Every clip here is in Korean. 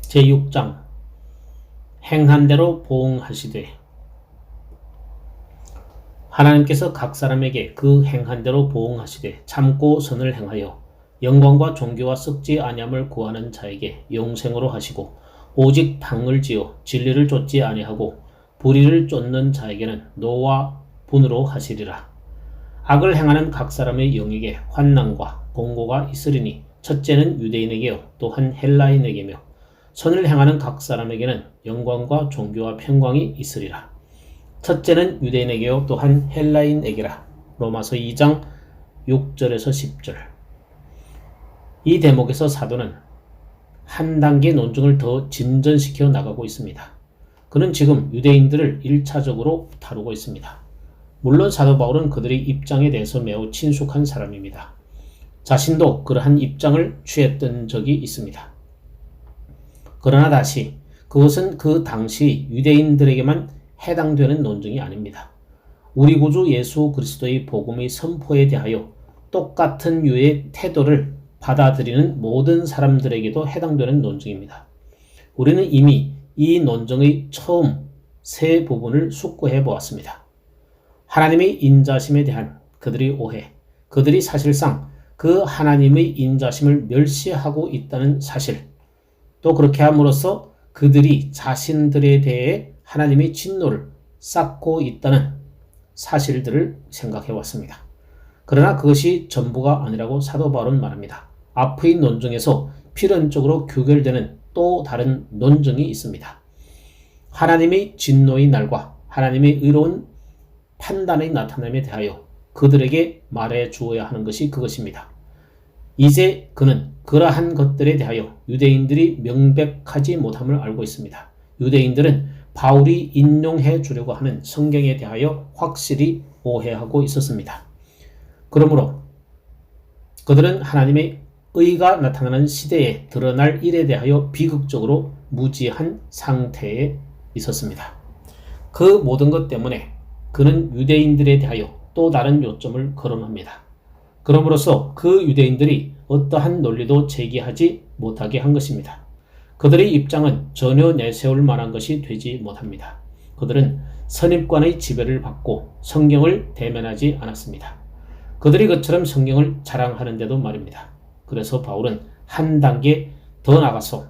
제6장 행한 대로 보응하시되. 하나님께서 각 사람에게 그 행한 대로 보응하시되 참고 선을 행하여 영광과 존귀와 썩지 아니함을 구하는 자에게 영생으로 하시고, 오직 당을 지어 진리를 좇지 아니하고 불의를 쫓는 자에게는 노와 분으로 하시리라. 악을 행하는 각 사람의 영에게 환난과 공고가 있으리니, 첫째는 유대인에게요 또한 헬라인에게며, 선을 행하는 각 사람에게는 영광과 존귀와 평강이 있으리라. 첫째는 유대인에게요 또한 헬라인에게라. 로마서 2장 6절에서 10절. 이 대목에서 사도는 한 단계 논증을 더 진전시켜 나가고 있습니다. 그는 지금 유대인들을 1차적으로 다루고 있습니다. 물론 사도 바울은 그들의 입장에 대해서 매우 친숙한 사람입니다. 자신도 그러한 입장을 취했던 적이 있습니다. 그러나 다시 그것은 그 당시 유대인들에게만 해당되는 논증이 아닙니다. 우리 구주 예수 그리스도의 복음의 선포에 대하여 똑같은 유의 태도를 받아들이는 모든 사람들에게도 해당되는 논증입니다. 우리는 이미 이 논증의 처음 세 부분을 숙고해 보았습니다. 하나님의 인자심에 대한 그들의 오해, 그들이 사실상 그 하나님의 인자심을 멸시하고 있다는 사실, 또 그렇게 함으로써 그들이 자신들에 대해 하나님의 진노를 쌓고 있다는 사실들을 생각해 왔습니다. 그러나 그것이 전부가 아니라고 사도 바울은 말합니다. 앞의 논증에서 필연적으로 규결되는 또 다른 논증이 있습니다. 하나님의 진노의 날과 하나님의 의로운 판단의 나타남에 대하여 그들에게 말해 주어야 하는 것이 그것입니다. 이제 그는 그러한 것들에 대하여 유대인들이 명백하지 못함을 알고 있습니다. 유대인들은 바울이 인용해 주려고 하는 성경에 대하여 확실히 오해하고 있었습니다. 그러므로 그들은 하나님의 의가 나타나는 시대에 드러날 일에 대하여 비극적으로 무지한 상태에 있었습니다. 그 모든 것 때문에 그는 유대인들에 대하여 또 다른 요점을 거론합니다. 그럼으로써 그 유대인들이 어떠한 논리도 제기하지 못하게 한 것입니다. 그들의 입장은 전혀 내세울 만한 것이 되지 못합니다. 그들은 선입관의 지배를 받고 성경을 대면하지 않았습니다. 그들이 그처럼 성경을 자랑하는데도 말입니다. 그래서 바울은 한 단계 더 나가서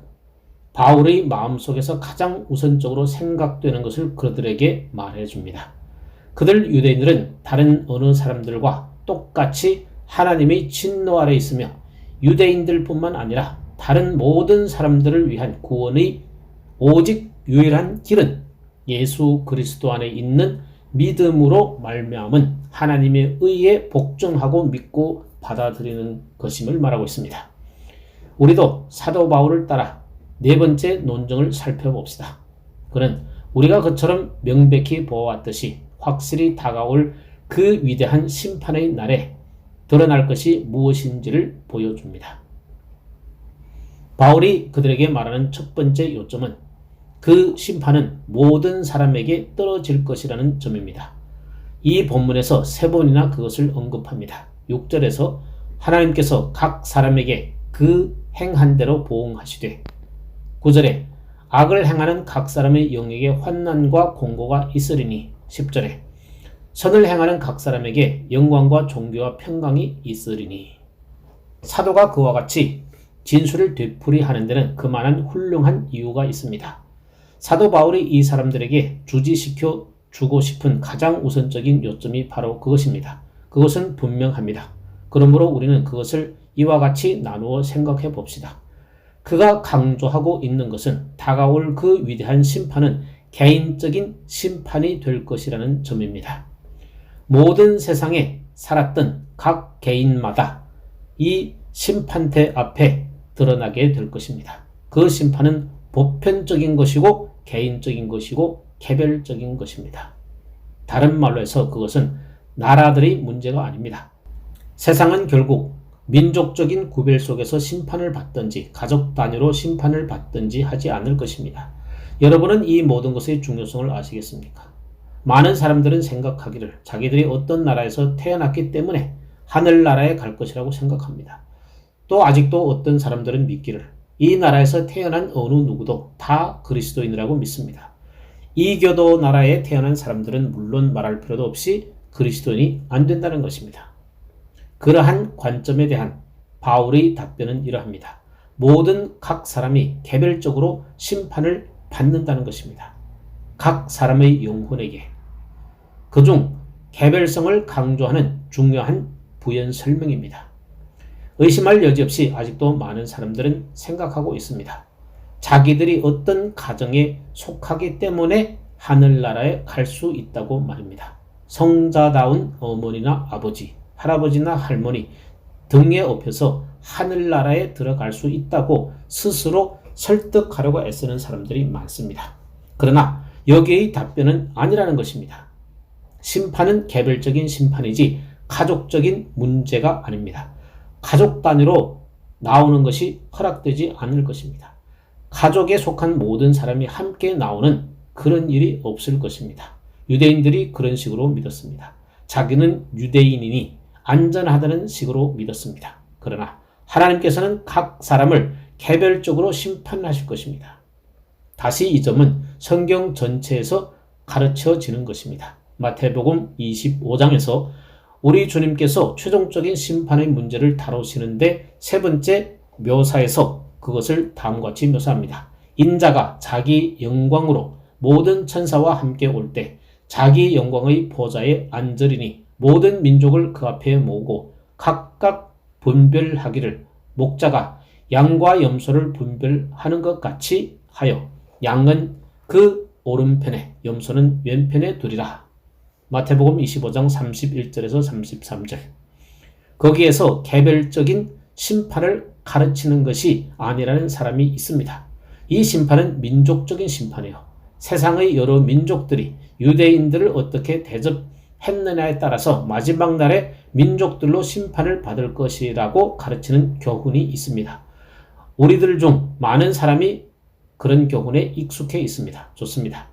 바울의 마음속에서 가장 우선적으로 생각되는 것을 그들에게 말해줍니다. 그들 유대인들은 다른 어느 사람들과 똑같이 하나님의 진노 아래 있으며, 유대인들뿐만 아니라 다른 모든 사람들을 위한 구원의 오직 유일한 길은 예수 그리스도 안에 있는 믿음으로 말미암은 하나님의 의에 복종하고 믿고 받아들이는 것임을 말하고 있습니다. 우리도 사도 바울을 따라 네 번째 논증을 살펴봅시다. 그는 우리가 그처럼 명백히 보아왔듯이 확실히 다가올 그 위대한 심판의 날에 드러날 것이 무엇인지를 보여줍니다. 바울이 그들에게 말하는 첫 번째 요점은 그 심판은 모든 사람에게 떨어질 것이라는 점입니다. 이 본문에서 세 번이나 그것을 언급합니다. 6절에서 하나님께서 각 사람에게 그 행한 대로 보응하시되, 9절에 악을 행하는 각 사람의 영에게 환난과 공고가 있으리니, 10절에 선을 행하는 각 사람에게 영광과 존귀와 평강이 있으리니. 사도가 그와 같이 진술을 되풀이하는 데는 그만한 훌륭한 이유가 있습니다. 사도 바울이 이 사람들에게 주지시켜 주고 싶은 가장 우선적인 요점이 바로 그것입니다. 그것은 분명합니다. 그러므로 우리는 그것을 이와 같이 나누어 생각해 봅시다. 그가 강조하고 있는 것은 다가올 그 위대한 심판은 개인적인 심판이 될 것이라는 점입니다. 모든 세상에 살았던 각 개인마다 이 심판대 앞에 드러나게 될 것입니다. 그 심판은 보편적인 것이고 개인적인 것이고 개별적인 것입니다. 다른 말로 해서 그것은 나라들의 문제가 아닙니다. 세상은 결국 민족적인 구별 속에서 심판을 받든지 가족 단위로 심판을 받든지 하지 않을 것입니다. 여러분은 이 모든 것의 중요성을 아시겠습니까? 많은 사람들은 생각하기를 자기들이 어떤 나라에서 태어났기 때문에 하늘나라에 갈 것이라고 생각합니다. 또 아직도 어떤 사람들은 믿기를 이 나라에서 태어난 어느 누구도 다 그리스도인이라고 믿습니다. 이교도 나라에 태어난 사람들은 물론 말할 필요도 없이 그리스도인이 안 된다는 것입니다. 그러한 관점에 대한 바울의 답변은 이러합니다. 모든 각 사람이 개별적으로 심판을 받는다는 것입니다. 각 사람의 영혼에게. 그중 개별성을 강조하는 중요한 부연 설명입니다. 의심할 여지 없이 아직도 많은 사람들은 생각하고 있습니다. 자기들이 어떤 가정에 속하기 때문에 하늘나라에 갈 수 있다고 말입니다. 성자다운 어머니나 아버지, 할아버지나 할머니 등에 업혀서 하늘나라에 들어갈 수 있다고 스스로 설득하려고 애쓰는 사람들이 많습니다. 그러나 여기의 답변은 아니라는 것입니다. 심판은 개별적인 심판이지 가족적인 문제가 아닙니다. 가족 단위로 나오는 것이 허락되지 않을 것입니다. 가족에 속한 모든 사람이 함께 나오는 그런 일이 없을 것입니다. 유대인들이 그런 식으로 믿었습니다. 자기는 유대인이니 안전하다는 식으로 믿었습니다. 그러나 하나님께서는 각 사람을 개별적으로 심판하실 것입니다. 다시 이 점은 성경 전체에서 가르쳐지는 것입니다. 마태복음 25장에서 우리 주님께서 최종적인 심판의 문제를 다루시는데 세 번째 묘사에서 그것을 다음과 같이 묘사합니다. 인자가 자기 영광으로 모든 천사와 함께 올 때 자기 영광의 보좌에 앉으리니 모든 민족을 그 앞에 모으고 각각 분별하기를 목자가 양과 염소를 분별하는 것 같이 하여 양은 그 오른편에 염소는 왼편에 두리라. 마태복음 25장 31절에서 33절. 거기에서 개별적인 심판을 가르치는 것이 아니라는 사람이 있습니다. 이 심판은 민족적인 심판이에요. 세상의 여러 민족들이 유대인들을 어떻게 대접했느냐에 따라서 마지막 날에 민족들로 심판을 받을 것이라고 가르치는 교훈이 있습니다. 우리들 중 많은 사람이 그런 교훈에 익숙해 있습니다. 좋습니다.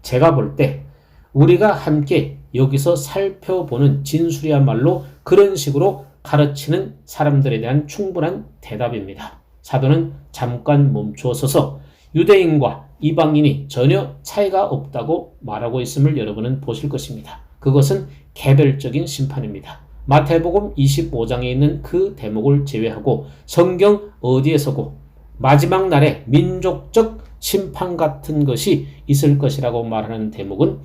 제가 볼 때 우리가 함께 여기서 살펴보는 진술이야말로 그런 식으로 가르치는 사람들에 대한 충분한 대답입니다. 사도는 잠깐 멈추어 서서 유대인과 이방인이 전혀 차이가 없다고 말하고 있음을 여러분은 보실 것입니다. 그것은 개별적인 심판입니다. 마태복음 25장에 있는 그 대목을 제외하고 성경 어디에서고 마지막 날에 민족적 심판 같은 것이 있을 것이라고 말하는 대목은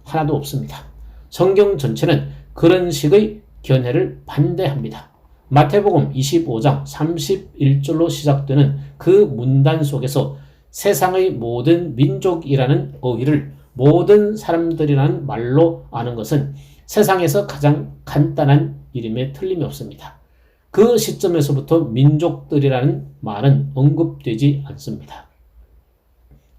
하나도 없습니다. 성경 전체는 그런 식의 견해를 반대합니다. 마태복음 25장 31절로 시작되는 그 문단 속에서 세상의 모든 민족이라는 어휘를 모든 사람들이라는 말로 아는 것은 세상에서 가장 간단한 일임에 틀림이 없습니다. 그 시점에서부터 민족들이라는 말은 언급되지 않습니다.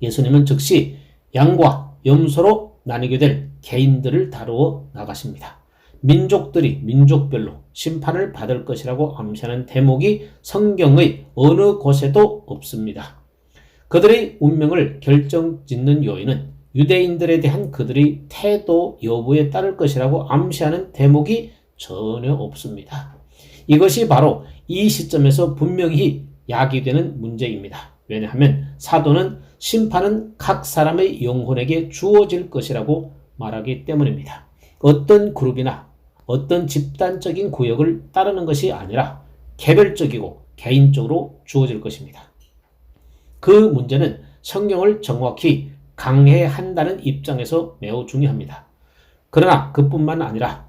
예수님은 즉시 양과 염소로 나뉘게 될 개인들을 다루어 나가십니다. 민족들이 민족별로 심판을 받을 것이라고 암시하는 대목이 성경의 어느 곳에도 없습니다. 그들의 운명을 결정짓는 요인은 유대인들에 대한 그들의 태도 여부에 따를 것이라고 암시하는 대목이 전혀 없습니다. 이것이 바로 이 시점에서 분명히 야기되는 문제입니다. 왜냐하면 사도는 심판은 각 사람의 영혼에게 주어질 것이라고 말하기 때문입니다. 어떤 그룹이나 어떤 집단적인 구역을 따르는 것이 아니라 개별적이고 개인적으로 주어질 것입니다. 그 문제는 성경을 정확히 강해한다는 입장에서 매우 중요합니다. 그러나 그뿐만 아니라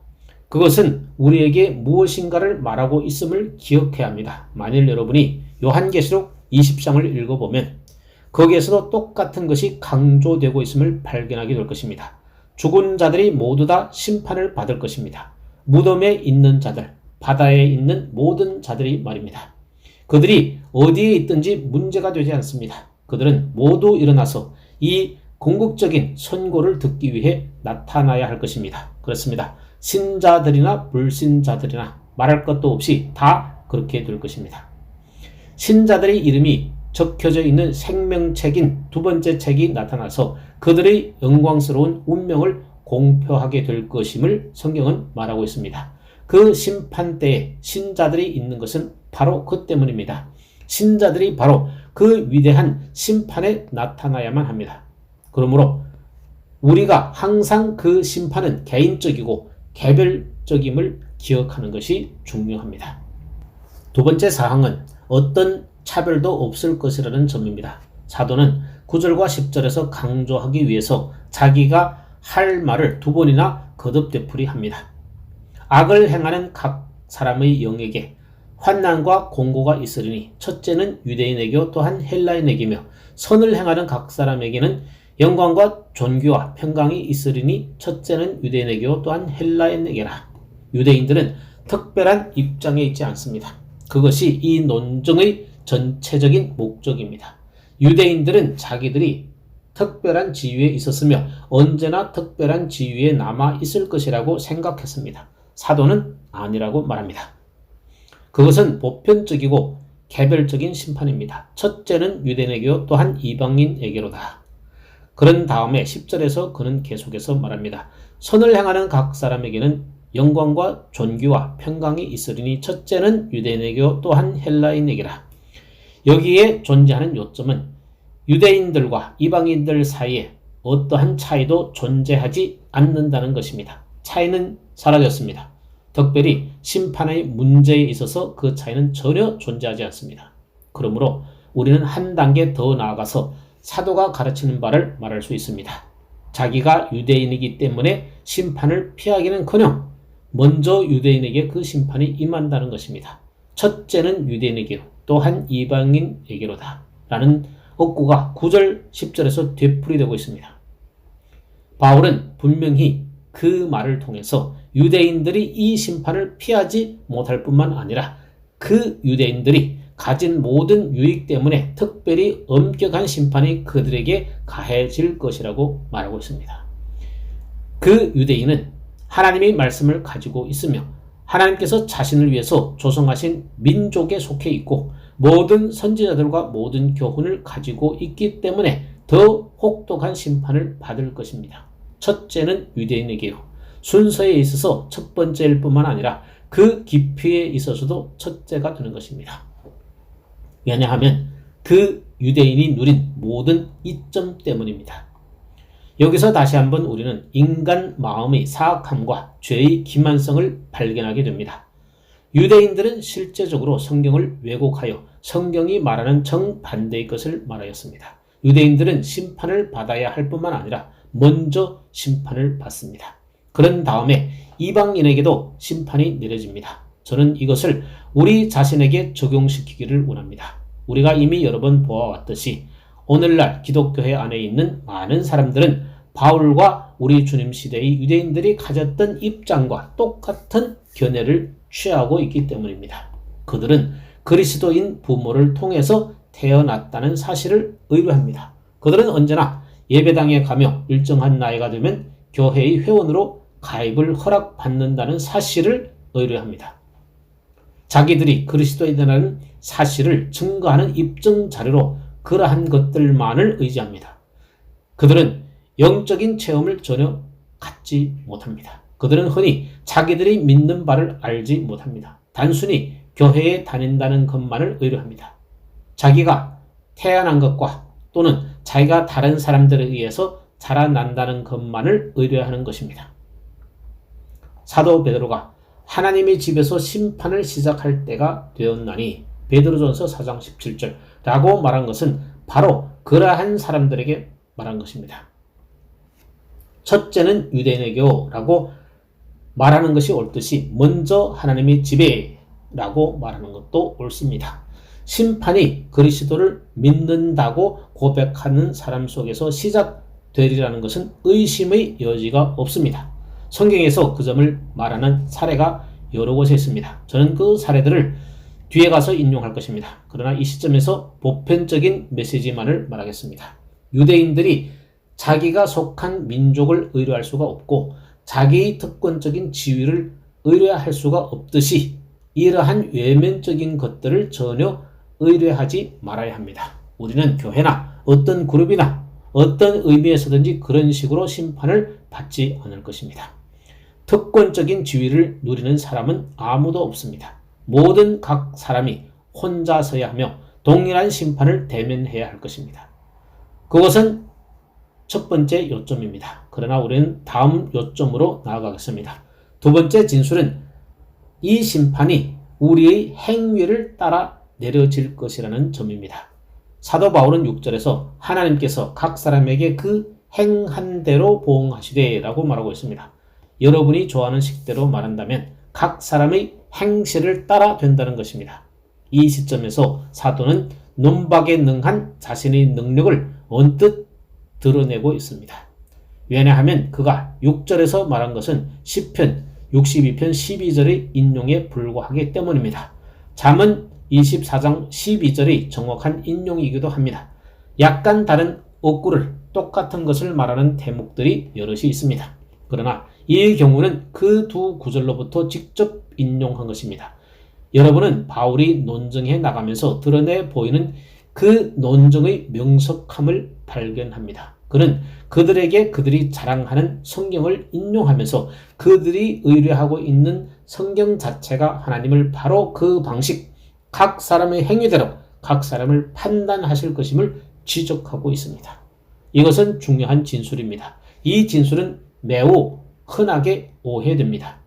그것은 우리에게 무엇인가를 말하고 있음을 기억해야 합니다. 만일 여러분이 요한계시록 20장을 읽어보면 거기에서도 똑같은 것이 강조되고 있음을 발견하게 될 것입니다. 죽은 자들이 모두 다 심판을 받을 것입니다. 무덤에 있는 자들, 바다에 있는 모든 자들이 말입니다. 그들이 어디에 있든지 문제가 되지 않습니다. 그들은 모두 일어나서 이 궁극적인 선고를 듣기 위해 나타나야 할 것입니다. 그렇습니다. 신자들이나 불신자들이나 말할 것도 없이 다 그렇게 될 것입니다. 신자들의 이름이 적혀져 있는 생명책인 두 번째 책이 나타나서 그들의 영광스러운 운명을 공표하게 될 것임을 성경은 말하고 있습니다. 그 심판 때에 신자들이 있는 것은 바로 그 때문입니다. 신자들이 바로 그 위대한 심판에 나타나야만 합니다. 그러므로 우리가 항상 그 심판은 개인적이고 개별적임을 기억하는 것이 중요합니다. 두 번째 사항은 어떤 차별도 없을 것이라는 점입니다. 사도는 9절과 10절에서 강조하기 위해서 자기가 할 말을 두 번이나 거듭 되풀이합니다. 악을 행하는 각 사람의 영에게 환난과 공고가 있으리니 첫째는 유대인에게 또한 헬라인에게며 선을 행하는 각 사람에게는 영광과 존귀와 평강이 있으리니 첫째는 유대인에게 또한 헬라인에게라. 유대인들은 특별한 입장에 있지 않습니다. 그것이 이 논증의 전체적인 목적입니다. 유대인들은 자기들이 특별한 지위에 있었으며 언제나 특별한 지위에 남아 있을 것이라고 생각했습니다. 사도는 아니라고 말합니다. 그것은 보편적이고 개별적인 심판입니다. 첫째는 유대인에게 또한 이방인에게로다. 그런 다음에 10절에서 그는 계속해서 말합니다. 선을 행하는 각 사람에게는 영광과 존귀와 평강이 있으리니 첫째는 유대인에게 또한 헬라인에게라. 여기에 존재하는 요점은 유대인들과 이방인들 사이에 어떠한 차이도 존재하지 않는다는 것입니다. 차이는 사라졌습니다. 특별히 심판의 문제에 있어서 그 차이는 전혀 존재하지 않습니다. 그러므로 우리는 한 단계 더 나아가서 사도가 가르치는 바를 말할 수 있습니다. 자기가 유대인이기 때문에 심판을 피하기는커녕 먼저 유대인에게 그 심판이 임한다는 것입니다. 첫째는 유대인에게 또한 이방인에게로다 라는 억구가 9절 10절에서 되풀이되고 있습니다. 바울은 분명히 그 말을 통해서 유대인들이 이 심판을 피하지 못할 뿐만 아니라 그 유대인들이 가진 모든 유익 때문에 특별히 엄격한 심판이 그들에게 가해질 것이라고 말하고 있습니다. 그 유대인은 하나님의 말씀을 가지고 있으며 하나님께서 자신을 위해서 조성하신 민족에 속해 있고 모든 선지자들과 모든 교훈을 가지고 있기 때문에 더 혹독한 심판을 받을 것입니다. 첫째는 유대인에게요. 순서에 있어서 첫 번째일 뿐만 아니라 그 깊이에 있어서도 첫째가 되는 것입니다. 왜냐하면 그 유대인이 누린 모든 이점 때문입니다. 여기서 다시 한번 우리는 인간 마음의 사악함과 죄의 기만성을 발견하게 됩니다. 유대인들은 실제적으로 성경을 왜곡하여 성경이 말하는 정반대의 것을 말하였습니다. 유대인들은 심판을 받아야 할 뿐만 아니라 먼저 심판을 받습니다. 그런 다음에 이방인에게도 심판이 내려집니다. 저는 이것을 우리 자신에게 적용시키기를 원합니다. 우리가 이미 여러 번 보아왔듯이 오늘날 기독교회 안에 있는 많은 사람들은 바울과 우리 주님 시대의 유대인들이 가졌던 입장과 똑같은 견해를 취하고 있기 때문입니다. 그들은 그리스도인 부모를 통해서 태어났다는 사실을 의뢰합니다. 그들은 언제나 예배당에 가며 일정한 나이가 되면 교회의 회원으로 가입을 허락받는다는 사실을 의뢰합니다. 자기들이 그리스도인이라는 사실을 증거하는 입증 자료로 그러한 것들만을 의지합니다. 그들은 영적인 체험을 전혀 갖지 못합니다. 그들은 흔히 자기들이 믿는 바를 알지 못합니다. 단순히 교회에 다닌다는 것만을 의뢰합니다. 자기가 태어난 것과 또는 자기가 다른 사람들에 의해서 자라난다는 것만을 의뢰하는 것입니다. 사도 베드로가 하나님의 집에서 심판을 시작할 때가 되었나니 베드로전서 4장 17절 라고 말한 것은 바로 그러한 사람들에게 말한 것입니다. 첫째는 유대인에게요 라고 말하는 것이 옳듯이 먼저 하나님의 집에 라고 말하는 것도 옳습니다. 심판이 그리스도를 믿는다고 고백하는 사람 속에서 시작되리라는 것은 의심의 여지가 없습니다. 성경에서 그 점을 말하는 사례가 여러 곳에 있습니다. 저는 그 사례들을 뒤에 가서 인용할 것입니다. 그러나 이 시점에서 보편적인 메시지만을 말하겠습니다. 유대인들이 자기가 속한 민족을 의뢰할 수가 없고 자기의 특권적인 지위를 의뢰할 수가 없듯이 이러한 외면적인 것들을 전혀 의뢰하지 말아야 합니다. 우리는 교회나 어떤 그룹이나 어떤 의미에서든지 그런 식으로 심판을 받지 않을 것입니다. 특권적인 지위를 누리는 사람은 아무도 없습니다. 모든 각 사람이 혼자서야 하며 동일한 심판을 대면해야 할 것입니다. 그것은 첫 번째 요점입니다. 그러나 우리는 다음 요점으로 나아가겠습니다. 두 번째 진술은 이 심판이 우리의 행위를 따라 내려질 것이라는 점입니다. 사도 바울은 6절에서 하나님께서 각 사람에게 그 행한 대로 보응하시되 라고 말하고 있습니다. 여러분이 좋아하는 식대로 말한다면 각 사람의 행실을 따라 된다는 것입니다. 이 시점에서 사도는 논박에 능한 자신의 능력을 언뜻 드러내고 있습니다. 왜냐하면 그가 6절에서 말한 것은 시편 62편 12절의 인용에 불과하기 때문입니다. 잠언 24장 12절의 정확한 인용이기도 합니다. 약간 다른 어구를 똑같은 것을 말하는 대목들이 여럿이 있습니다. 그러나 이 경우는 그 두 구절로부터 직접 인용한 것입니다. 여러분은 바울이 논증해 나가면서 드러내 보이는 그 논증의 명석함을 발견합니다. 그는 그들에게 그들이 자랑하는 성경을 인용하면서 그들이 의뢰하고 있는 성경 자체가 하나님을 바로 그 방식, 각 사람의 행위대로 각 사람을 판단하실 것임을 지적하고 있습니다. 이것은 중요한 진술입니다. 이 진술은 매우 흔하게 오해됩니다.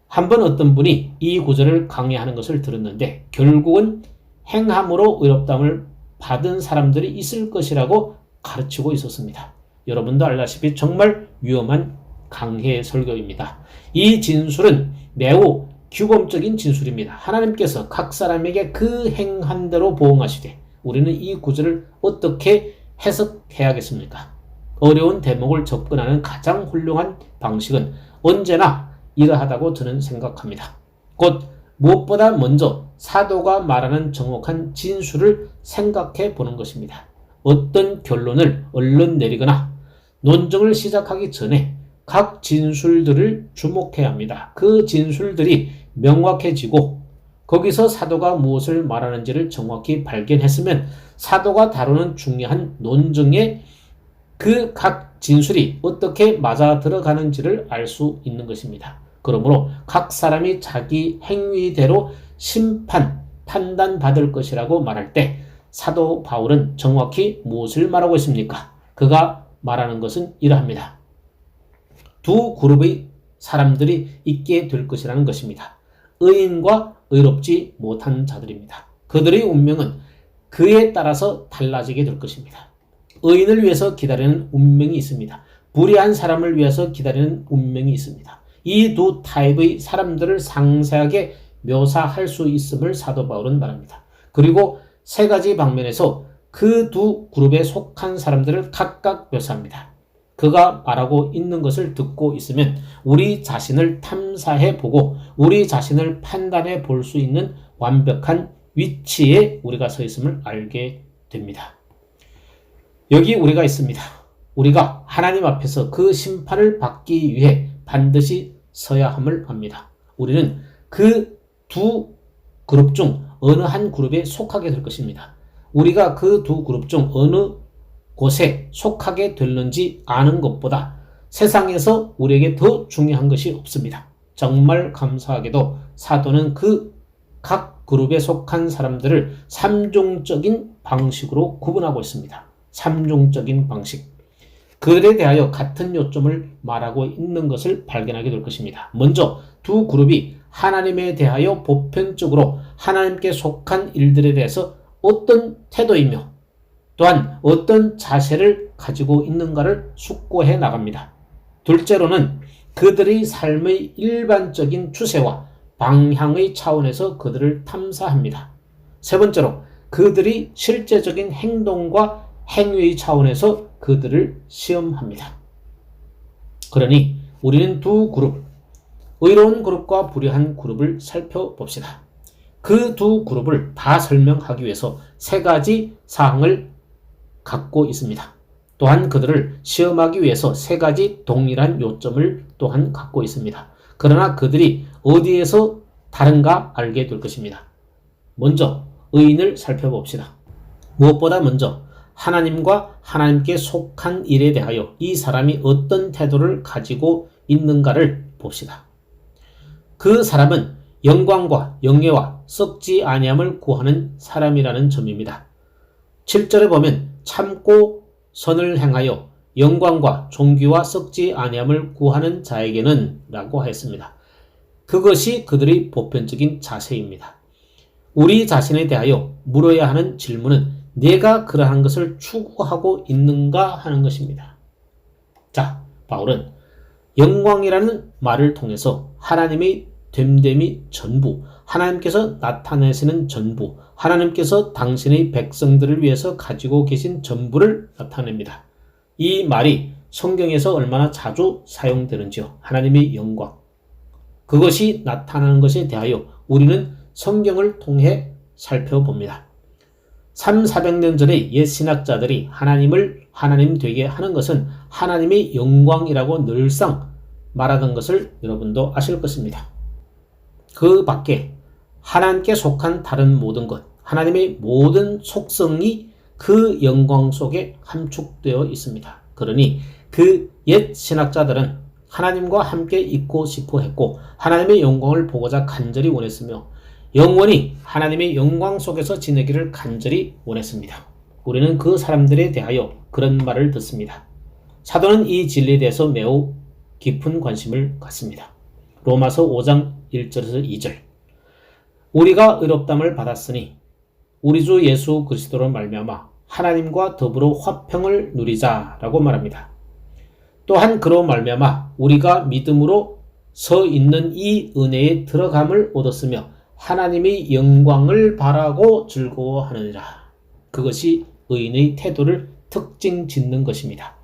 한번 어떤 분이 이 구절을 강의하는 것을 들었는데 결국은 행함으로 의롭다함을 받은 사람들이 있을 것이라고 가르치고 있었습니다. 여러분도 알다시피 정말 위험한 강해 설교입니다. 이 진술은 매우 규범적인 진술입니다. 하나님께서 각 사람에게 그 행한 대로 보응하시되 우리는 이 구절을 어떻게 해석해야겠습니까? 어려운 대목을 접근하는 가장 훌륭한 방식은 언제나 이러하다고 저는 생각합니다. 곧 무엇보다 먼저 사도가 말하는 정확한 진술을 생각해 보는 것입니다. 어떤 결론을 얼른 내리거나 논증을 시작하기 전에 각 진술들을 주목해야 합니다. 그 진술들이 명확해지고 거기서 사도가 무엇을 말하는지를 정확히 발견했으면 사도가 다루는 중요한 논증에 그 각 진술이 어떻게 맞아 들어가는지를 알 수 있는 것입니다. 그러므로 각 사람이 자기 행위대로 판단받을 것이라고 말할 때 사도 바울은 정확히 무엇을 말하고 있습니까? 그가 말하는 것은 이러합니다. 두 그룹의 사람들이 있게 될 것이라는 것입니다. 의인과 의롭지 못한 자들입니다. 그들의 운명은 그에 따라서 달라지게 될 것입니다. 의인을 위해서 기다리는 운명이 있습니다. 불의한 사람을 위해서 기다리는 운명이 있습니다. 이 두 타입의 사람들을 상세하게 묘사할 수 있음을 사도 바울은 말합니다. 그리고 세 가지 방면에서 그 두 그룹에 속한 사람들을 각각 묘사합니다. 그가 말하고 있는 것을 듣고 있으면 우리 자신을 탐사해 보고 우리 자신을 판단해 볼 수 있는 완벽한 위치에 우리가 서 있음을 알게 됩니다. 여기 우리가 있습니다. 우리가 하나님 앞에서 그 심판을 받기 위해 반드시 서야 함을 압니다. 우리는 그 두 그룹 중 어느 한 그룹에 속하게 될 것입니다. 우리가 그 두 그룹 중 어느 곳에 속하게 될는지 아는 것보다 세상에서 우리에게 더 중요한 것이 없습니다. 정말 감사하게도 사도는 그 각 그룹에 속한 사람들을 삼종적인 방식으로 구분하고 있습니다. 삼종적인 방식. 그들에 대하여 같은 요점을 말하고 있는 것을 발견하게 될 것입니다. 먼저 두 그룹이 하나님에 대하여 보편적으로 하나님께 속한 일들에 대해서 어떤 태도이며 또한 어떤 자세를 가지고 있는가를 숙고해 나갑니다. 둘째로는 그들의 삶의 일반적인 추세와 방향의 차원에서 그들을 탐사합니다. 세 번째로 그들이 실제적인 행동과 행위의 차원에서 그들을 시험합니다. 그러니 우리는 두 그룹, 의로운 그룹과 불의한 그룹을 살펴봅시다. 그 두 그룹을 다 설명하기 위해서 세 가지 사항을 갖고 있습니다. 또한 그들을 시험하기 위해서 세 가지 동일한 요점을 또한 갖고 있습니다. 그러나 그들이 어디에서 다른가 알게 될 것입니다. 먼저 의인을 살펴봅시다. 무엇보다 먼저 하나님과 하나님께 속한 일에 대하여 이 사람이 어떤 태도를 가지고 있는가를 봅시다. 그 사람은 영광과 영예와 썩지 아니함을 구하는 사람이라는 점입니다. 7절에 보면 참고 선을 행하여 영광과 존귀와 썩지 아니함을 구하는 자에게는 라고 했습니다. 그것이 그들의 보편적인 자세입니다. 우리 자신에 대하여 물어야 하는 질문은 내가 그러한 것을 추구하고 있는가 하는 것입니다. 자, 바울은 영광이라는 말을 통해서 하나님의 됨됨이 전부, 하나님께서 나타내시는 전부, 하나님께서 당신의 백성들을 위해서 가지고 계신 전부를 나타냅니다. 이 말이 성경에서 얼마나 자주 사용되는지요. 하나님의 영광. 그것이 나타나는 것에 대하여 우리는 성경을 통해 살펴봅니다. 300~400년 전에 옛 신학자들이 하나님을 하나님 되게 하는 것은 하나님의 영광이라고 늘상 말하던 것을 여러분도 아실 것입니다. 그 밖에 하나님께 속한 다른 모든 것, 하나님의 모든 속성이 그 영광 속에 함축되어 있습니다. 그러니 그 옛 신학자들은 하나님과 함께 있고 싶어 했고 하나님의 영광을 보고자 간절히 원했으며 영원히 하나님의 영광 속에서 지내기를 간절히 원했습니다. 우리는 그 사람들에 대하여 그런 말을 듣습니다. 사도는 이 진리에 대해서 매우 깊은 관심을 갖습니다. 로마서 5장 1절에서 2절. 우리가 의롭다함을 받았으니 우리 주 예수 그리스도로 말미암아 하나님과 더불어 화평을 누리자라고 말합니다. 또한 그로 말미암아 우리가 믿음으로 서 있는 이 은혜에 들어감을 얻었으며 하나님의 영광을 바라고 즐거워하느니라. 그것이 의인의 태도를 특징 짓는 것입니다.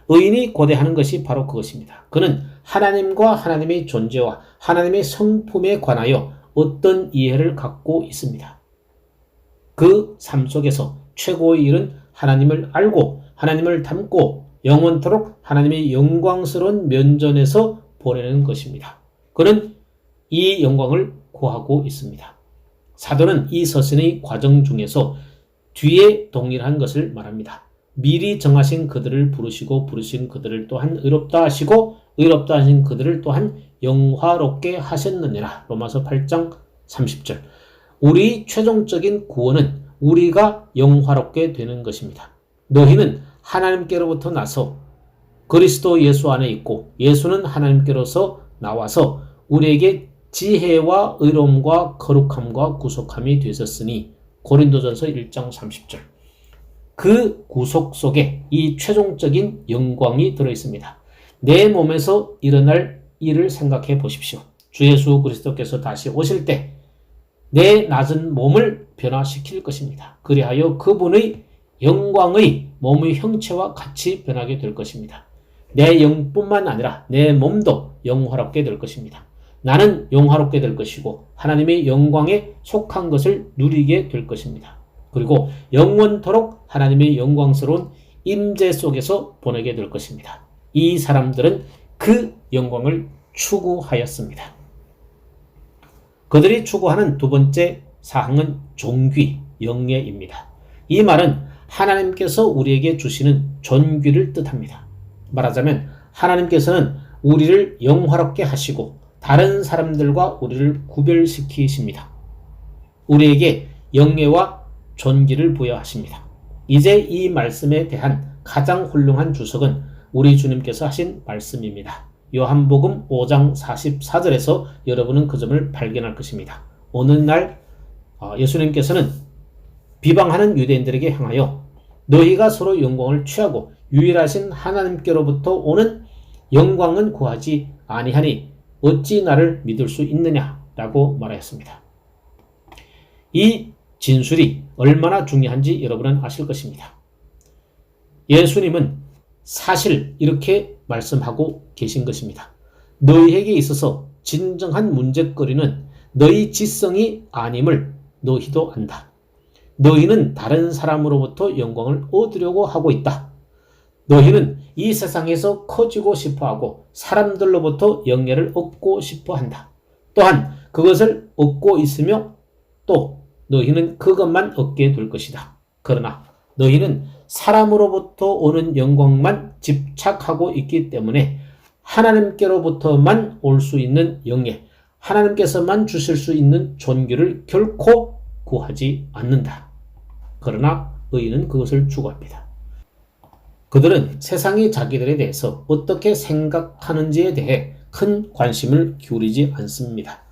의인이 고대하는 것이 바로 그것입니다. 그는 하나님과 하나님의 존재와 하나님의 성품에 관하여 어떤 이해를 갖고 있습니다. 그 삶 속에서 최고의 일은 하나님을 알고 하나님을 닮고 영원토록 하나님의 영광스러운 면전에서 보내는 것입니다. 그는 이 영광을 구하고 있습니다. 사도는 이 서신의 과정 중에서 뒤에 동일한 것을 말합니다. 미리 정하신 그들을 부르시고 부르신 그들을 또한 의롭다 하시고 의롭다 하신 그들을 또한 영화롭게 하셨느니라. 로마서 8장 30절. 우리 최종적인 구원은 우리가 영화롭게 되는 것입니다. 너희는 하나님께로부터 나서 그리스도 예수 안에 있고 예수는 하나님께로서 나와서 우리에게 지혜와 의로움과 거룩함과 구속함이 되셨으니 고린도전서 1장 30절. 그 구속 속에 이 최종적인 영광이 들어있습니다. 내 몸에서 일어날 일을 생각해 보십시오. 주 예수 그리스도께서 다시 오실 때 내 낮은 몸을 변화시킬 것입니다. 그리하여 그분의 영광의 몸의 형체와 같이 변하게 될 것입니다. 내 영뿐만 아니라 내 몸도 영화롭게 될 것입니다. 나는 영화롭게 될 것이고 하나님의 영광에 속한 것을 누리게 될 것입니다. 그리고 영원토록 하나님의 영광스러운 임재 속에서 보내게 될 것입니다. 이 사람들은 그 영광을 추구하였습니다. 그들이 추구하는 두 번째 사항은 존귀, 영예입니다. 이 말은 하나님께서 우리에게 주시는 존귀를 뜻합니다. 말하자면 하나님께서는 우리를 영화롭게 하시고 다른 사람들과 우리를 구별시키십니다. 우리에게 영예와 존귀를 부여하십니다. 이제 이 말씀에 대한 가장 훌륭한 주석은 우리 주님께서 하신 말씀입니다. 요한복음 5장 44절에서 여러분은 그 점을 발견할 것입니다. 어느 날 예수님께서는 비방하는 유대인들에게 향하여 너희가 서로 영광을 취하고 유일하신 하나님께로부터 오는 영광은 구하지 아니하니 어찌 나를 믿을 수 있느냐라고 말하였습니다. 이 진술이 얼마나 중요한지 여러분은 아실 것입니다. 예수님은 사실 이렇게 말씀하고 계신 것입니다. 너희에게 있어서 진정한 문제거리는 너희 지성이 아님을 너희도 안다. 너희는 다른 사람으로부터 영광을 얻으려고 하고 있다. 너희는 이 세상에서 커지고 싶어하고 사람들로부터 영예를 얻고 싶어한다. 또한 그것을 얻고 있으며 또 너희는 그것만 얻게 될 것이다. 그러나 너희는 사람으로부터 오는 영광만 집착하고 있기 때문에 하나님께로부터만 올 수 있는 영예, 하나님께서만 주실 수 있는 존귀를 결코 구하지 않는다. 그러나 의인은 그것을 추구합니다. 그들은 세상이 자기들에 대해서 어떻게 생각하는지에 대해 큰 관심을 기울이지 않습니다.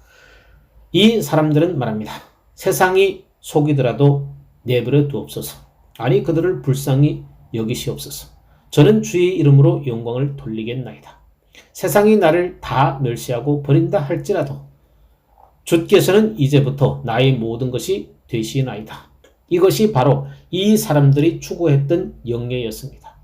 이 사람들은 말합니다. 세상이 속이더라도 내버려 두옵소서. 아니 그들을 불쌍히 여기시옵소서. 저는 주의 이름으로 영광을 돌리겠나이다. 세상이 나를 다 멸시하고 버린다 할지라도 주께서는 이제부터 나의 모든 것이 되시나이다. 이것이 바로 이 사람들이 추구했던 영예였습니다.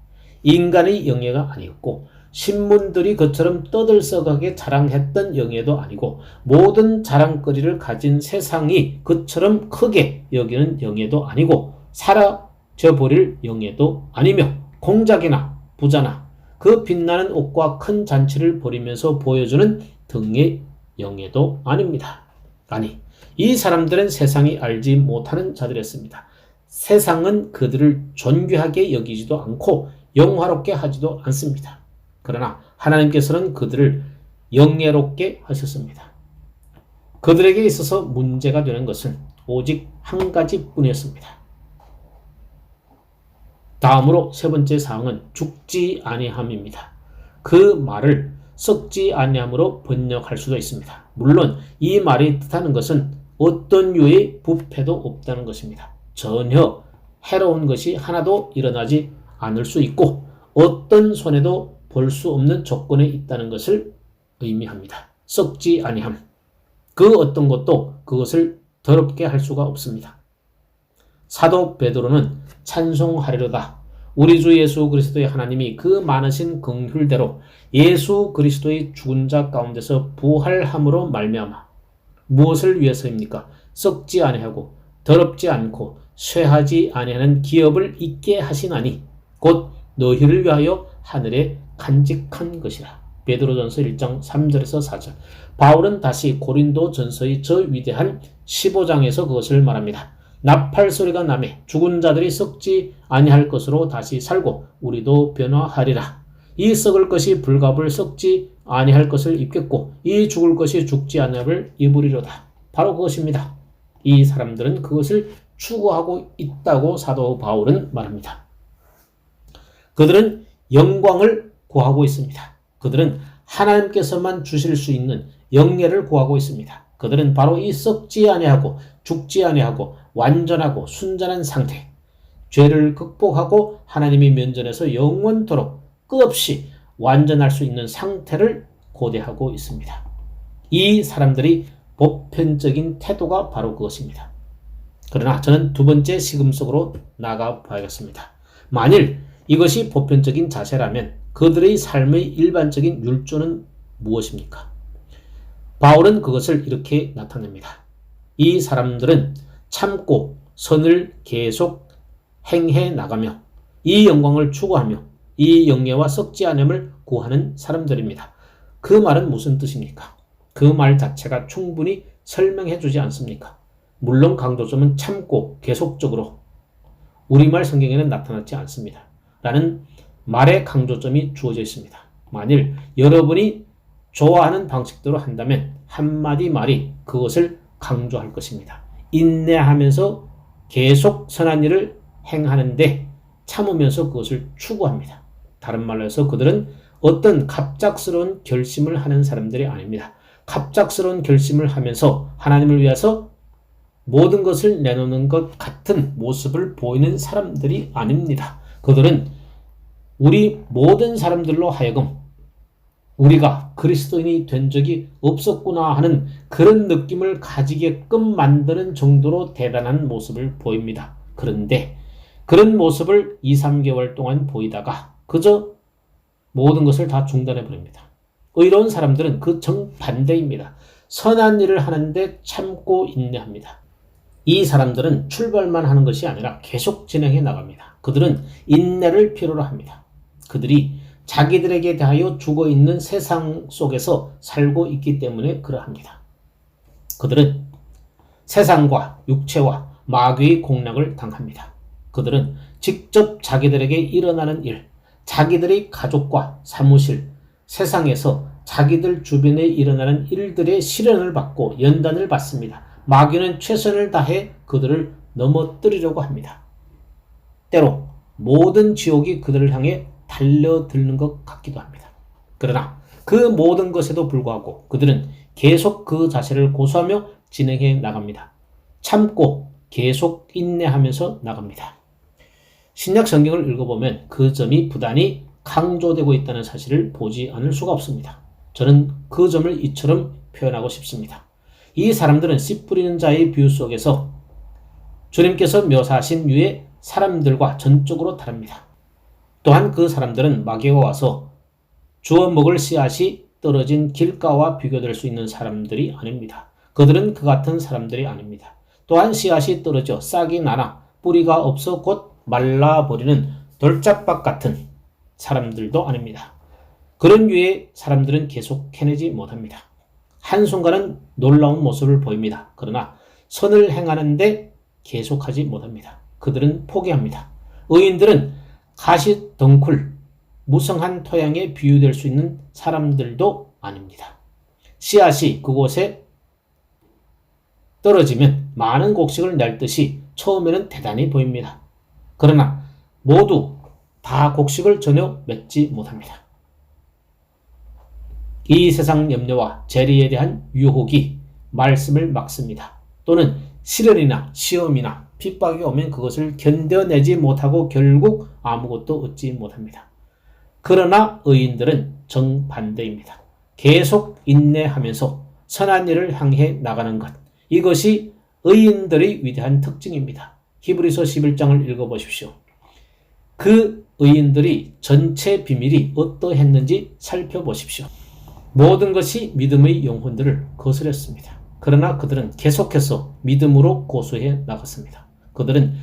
인간의 영예가 아니었고 신문들이 그처럼 떠들썩하게 자랑했던 영예도 아니고 모든 자랑거리를 가진 세상이 그처럼 크게 여기는 영예도 아니고 사라져버릴 영예도 아니며 공작이나 부자나 그 빛나는 옷과 큰 잔치를 벌이면서 보여주는 등의 영예도 아닙니다. 아니, 이 사람들은 세상이 알지 못하는 자들이었습니다. 세상은 그들을 존귀하게 여기지도 않고 영화롭게 하지도 않습니다. 그러나 하나님께서는 그들을 영예롭게 하셨습니다. 그들에게 있어서 문제가 되는 것은 오직 한 가지뿐이었습니다. 다음으로 세 번째 사항은 죽지 아니함입니다. 그 말을 썩지 아니함으로 번역할 수도 있습니다. 물론 이 말이 뜻하는 것은 어떤 유의 부패도 없다는 것입니다. 전혀 해로운 것이 하나도 일어나지 않을 수 있고 어떤 손해도 볼 수 없는 조건에 있다는 것을 의미합니다. 썩지 아니함. 그 어떤 것도 그것을 더럽게 할 수가 없습니다. 사도 베드로는 찬송하리로다. 우리 주 예수 그리스도의 하나님이 그 많으신 긍휼대로 예수 그리스도의 죽은 자 가운데서 부활함으로 말미암아 무엇을 위해서입니까? 썩지 아니하고 더럽지 않고 쇠하지 아니하는 기업을 있게 하시나니 곧 너희를 위하여 하늘에 간직한 것이라. 베드로전서 1장 3절에서 4절. 바울은 다시 고린도전서의 저 위대한 15장에서 그것을 말합니다. 나팔 소리가 나매 죽은 자들이 썩지 아니할 것으로 다시 살고 우리도 변화하리라. 이 썩을 것이 불갑을 썩지 아니할 것을 입겠고 이 죽을 것이 죽지 아니함을 입으리로다. 바로 그것입니다. 이 사람들은 그것을 추구하고 있다고 사도 바울은 말합니다. 그들은 영광을 구하고 있습니다. 그들은 하나님께서만 주실 수 있는 영예를 구하고 있습니다. 그들은 바로 이 썩지 아니하고 죽지 아니하고 완전하고 순전한 상태, 죄를 극복하고 하나님의 면전에서 영원토록 끝없이 완전할 수 있는 상태를 고대하고 있습니다. 이 사람들이 보편적인 태도가 바로 그것입니다. 그러나 저는 두 번째 시금 속으로 나가 봐야겠습니다. 만일 이것이 보편적인 자세라면 그들의 삶의 일반적인 율조는 무엇입니까? 바울은 그것을 이렇게 나타냅니다. 이 사람들은 참고 선을 계속 행해 나가며 이 영광을 추구하며 이 영예와 썩지 않음을 구하는 사람들입니다. 그 말은 무슨 뜻입니까? 그 말 자체가 충분히 설명해 주지 않습니까? 물론 강조점은 참고 계속적으로 우리말 성경에는 나타나지 않습니다. 라는 말의 강조점이 주어져 있습니다. 만일 여러분이 좋아하는 방식대로 한다면 한마디 말이 그것을 강조할 것입니다. 인내하면서 계속 선한 일을 행하는데 참으면서 그것을 추구합니다. 다른 말로 해서 그들은 어떤 갑작스러운 결심을 하는 사람들이 아닙니다. 갑작스러운 결심을 하면서 하나님을 위해서 모든 것을 내놓는 것 같은 모습을 보이는 사람들이 아닙니다. 그들은 우리 모든 사람들로 하여금 우리가 그리스도인이 된 적이 없었구나 하는 그런 느낌을 가지게끔 만드는 정도로 대단한 모습을 보입니다. 그런데 그런 모습을 2, 3개월 동안 보이다가 그저 모든 것을 다 중단해 버립니다. 의로운 사람들은 그 정반대입니다. 선한 일을 하는데 참고 인내합니다. 이 사람들은 출발만 하는 것이 아니라 계속 진행해 나갑니다. 그들은 인내를 필요로 합니다. 그들이 자기들에게 대하여 죽어있는 세상 속에서 살고 있기 때문에 그러합니다. 그들은 세상과 육체와 마귀의 공략을 당합니다. 그들은 직접 자기들에게 일어나는 일, 자기들의 가족과 사무실, 세상에서 자기들 주변에 일어나는 일들의 시련을 받고 연단을 받습니다. 마귀는 최선을 다해 그들을 넘어뜨리려고 합니다. 때로 모든 지옥이 그들을 향해 달려드는 것 같기도 합니다. 그러나 그 모든 것에도 불구하고 그들은 계속 그 자세를 고수하며 진행해 나갑니다. 참고 계속 인내하면서 나갑니다. 신약 성경을 읽어보면 그 점이 부단히 강조되고 있다는 사실을 보지 않을 수가 없습니다. 저는 그 점을 이처럼 표현하고 싶습니다. 이 사람들은 씨 뿌리는 자의 비유 속에서 주님께서 묘사하신 유의 사람들과 전적으로 다릅니다. 또한 그 사람들은 마귀가 와서 주워 먹을 씨앗이 떨어진 길가와 비교될 수 있는 사람들이 아닙니다. 그들은 그 같은 사람들이 아닙니다. 또한 씨앗이 떨어져 싹이 나나 뿌리가 없어 곧 말라버리는 돌짝박 같은 사람들도 아닙니다. 그런 유의 사람들은 계속 해내지 못합니다. 한순간은 놀라운 모습을 보입니다. 그러나 선을 행하는데 계속하지 못합니다. 그들은 포기합니다. 의인들은 가시덩굴, 무성한 토양에 비유될 수 있는 사람들도 아닙니다. 씨앗이 그곳에 떨어지면 많은 곡식을 낼 듯이 처음에는 대단히 보입니다. 그러나 모두 다 곡식을 전혀 맺지 못합니다. 이 세상 염려와 재리에 대한 유혹이 말씀을 막습니다. 또는 시련이나 시험이나 핍박이 오면 그것을 견뎌내지 못하고 결국 아무것도 얻지 못합니다. 그러나 의인들은 정반대입니다. 계속 인내하면서 선한 일을 향해 나가는 것. 이것이 의인들의 위대한 특징입니다. 히브리서 11장을 읽어보십시오. 그 의인들이 전체 비밀이 어떠했는지 살펴보십시오. 모든 것이 믿음의 영혼들을 거스렸습니다. 그러나 그들은 계속해서 믿음으로 고수해 나갔습니다. 그들은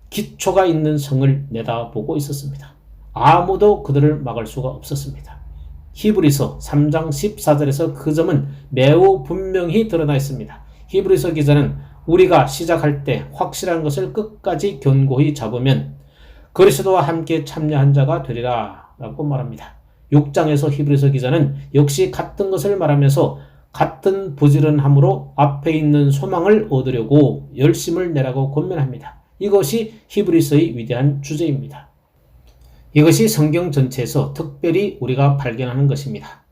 기초가 있는 성을 내다보고 있었습니다. 아무도 그들을 막을 수가 없었습니다. 히브리서 3장 14절에서 그 점은 매우 분명히 드러나 있습니다. 히브리서 기자는 우리가 시작할 때 확실한 것을 끝까지 견고히 잡으면 그리스도와 함께 참여한 자가 되리라 라고 말합니다. 6장에서 히브리서 기자는 역시 같은 것을 말하면서 같은 부지런함으로 앞에 있는 소망을 얻으려고 열심을 내라고 권면합니다. 이것이 히브리서의 위대한 주제입니다. 이것이 성경 전체에서 특별히 우리가 발견하는 것입니다.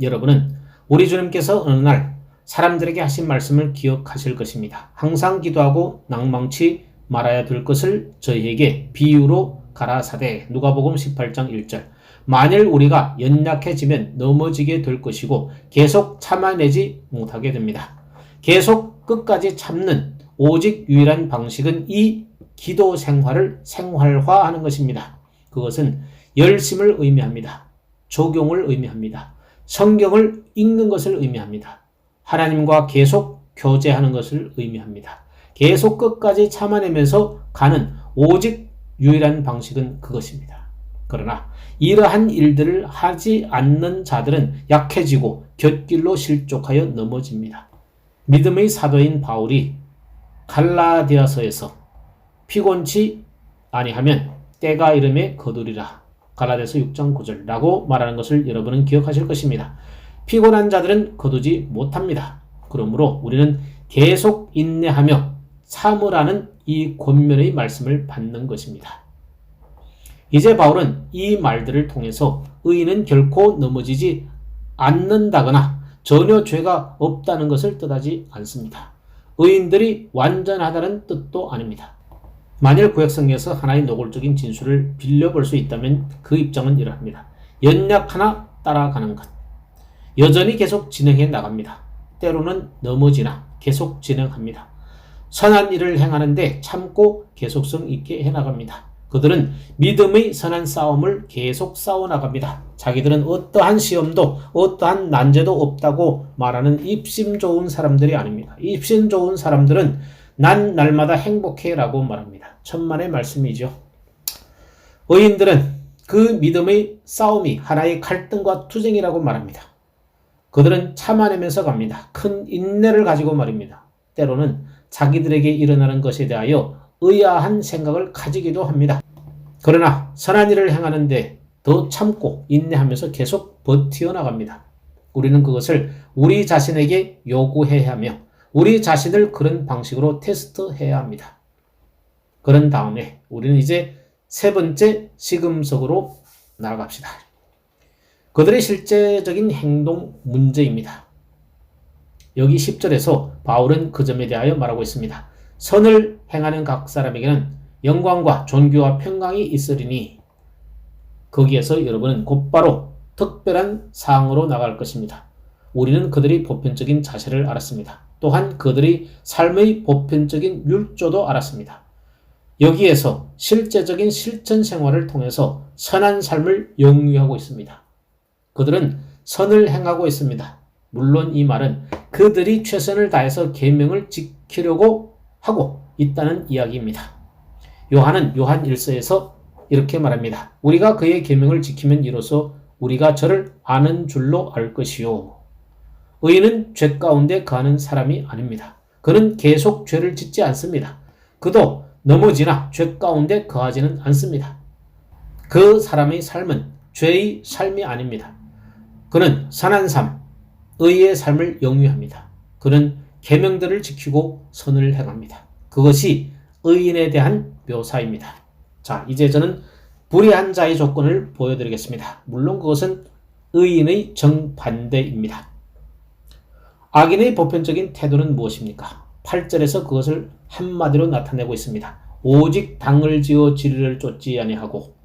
여러분은 우리 주님께서 어느 날 사람들에게 하신 말씀을 기억하실 것입니다. 항상 기도하고 낭망치 말아야 될 것을 저희에게 비유로 가라사대 누가복음 18장 1절 만일 우리가 연약해지면 넘어지게 될 것이고 계속 참아내지 못하게 됩니다. 계속 끝까지 참는 오직 유일한 방식은 이 기도 생활을 생활화하는 것입니다. 그것은 열심을 의미합니다. 적용을 의미합니다. 성경을 읽는 것을 의미합니다. 하나님과 계속 교제하는 것을 의미합니다. 계속 끝까지 참아내면서 가는 오직 유일한 방식은 그것입니다. 그러나 이러한 일들을 하지 않는 자들은 약해지고 곁길로 실족하여 넘어집니다. 믿음의 사도인 바울이 갈라디아서에서 피곤치 아니하면 때가 이름에 거두리라 갈라디아서 6장 9절 라고 말하는 것을 여러분은 기억하실 것입니다. 피곤한 자들은 거두지 못합니다. 그러므로 우리는 계속 인내하며 참으라는 이 권면의 말씀을 받는 것입니다. 이제 바울은 이 말들을 통해서 의인은 결코 넘어지지 않는다거나 전혀 죄가 없다는 것을 뜻하지 않습니다. 의인들이 완전하다는 뜻도 아닙니다. 만일 구약성경에서 하나의 노골적인 진술을 빌려볼 수 있다면 그 입장은 이러합니다. 연약하나 따라가는 것. 여전히 계속 진행해 나갑니다. 때로는 넘어지나 계속 진행합니다. 선한 일을 행하는데 참고 계속성 있게 해나갑니다. 그들은 믿음의 선한 싸움을 계속 싸워나갑니다. 자기들은 어떠한 시험도 어떠한 난제도 없다고 말하는 입심 좋은 사람들이 아닙니다. 입심 좋은 사람들은 난 날마다 행복해 라고 말합니다. 천만의 말씀이죠. 의인들은 그 믿음의 싸움이 하나의 갈등과 투쟁이라고 말합니다. 그들은 참아내면서 갑니다. 큰 인내를 가지고 말입니다. 때로는 자기들에게 일어나는 것에 대하여 의아한 생각을 가지기도 합니다. 그러나 선한 일을 행하는데 더 참고 인내하면서 계속 버티어 나갑니다. 우리는 그것을 우리 자신에게 요구해야 하며 우리 자신을 그런 방식으로 테스트해야 합니다. 그런 다음에 우리는 이제 세 번째 시금석으로 나아갑시다. 그들의 실제적인 행동 문제입니다. 여기 10절에서 바울은 그 점에 대하여 말하고 있습니다. 선을 행하는 각 사람에게는 영광과 존귀와 평강이 있으리니 거기에서 여러분은 곧바로 특별한 사항으로 나갈 것입니다. 우리는 그들의 보편적인 자세를 알았습니다. 또한 그들의 삶의 보편적인 율조도 알았습니다. 여기에서 실제적인 실천 생활을 통해서 선한 삶을 영위하고 있습니다. 그들은 선을 행하고 있습니다. 물론 이 말은 그들이 최선을 다해서 계명을 지키려고 하고 있다는 이야기입니다. 요한은 요한 1서에서 이렇게 말합니다. 우리가 그의 계명을 지키면 이로써 우리가 저를 아는 줄로 알 것이요. 의인은 죄 가운데 거하는 사람이 아닙니다. 그는 계속 죄를 짓지 않습니다. 그도 넘어지나 죄 가운데 거하지는 않습니다. 그 사람의 삶은 죄의 삶이 아닙니다. 그는 선한 삶, 의의 삶을 영위합니다. 그는 계명들을 지키고 선을 행합니다. 그것이 의인에 대한 묘사입니다. 자, 이제 저는 불의한 자의 조건을 보여드리겠습니다. 물론 그것은 의인의 정반대입니다. 악인의 보편적인 태도는 무엇입니까? 8절에서 그것을 한마디로 나타내고 있습니다. 오직 당을 지어 진리를 쫓지 아니하고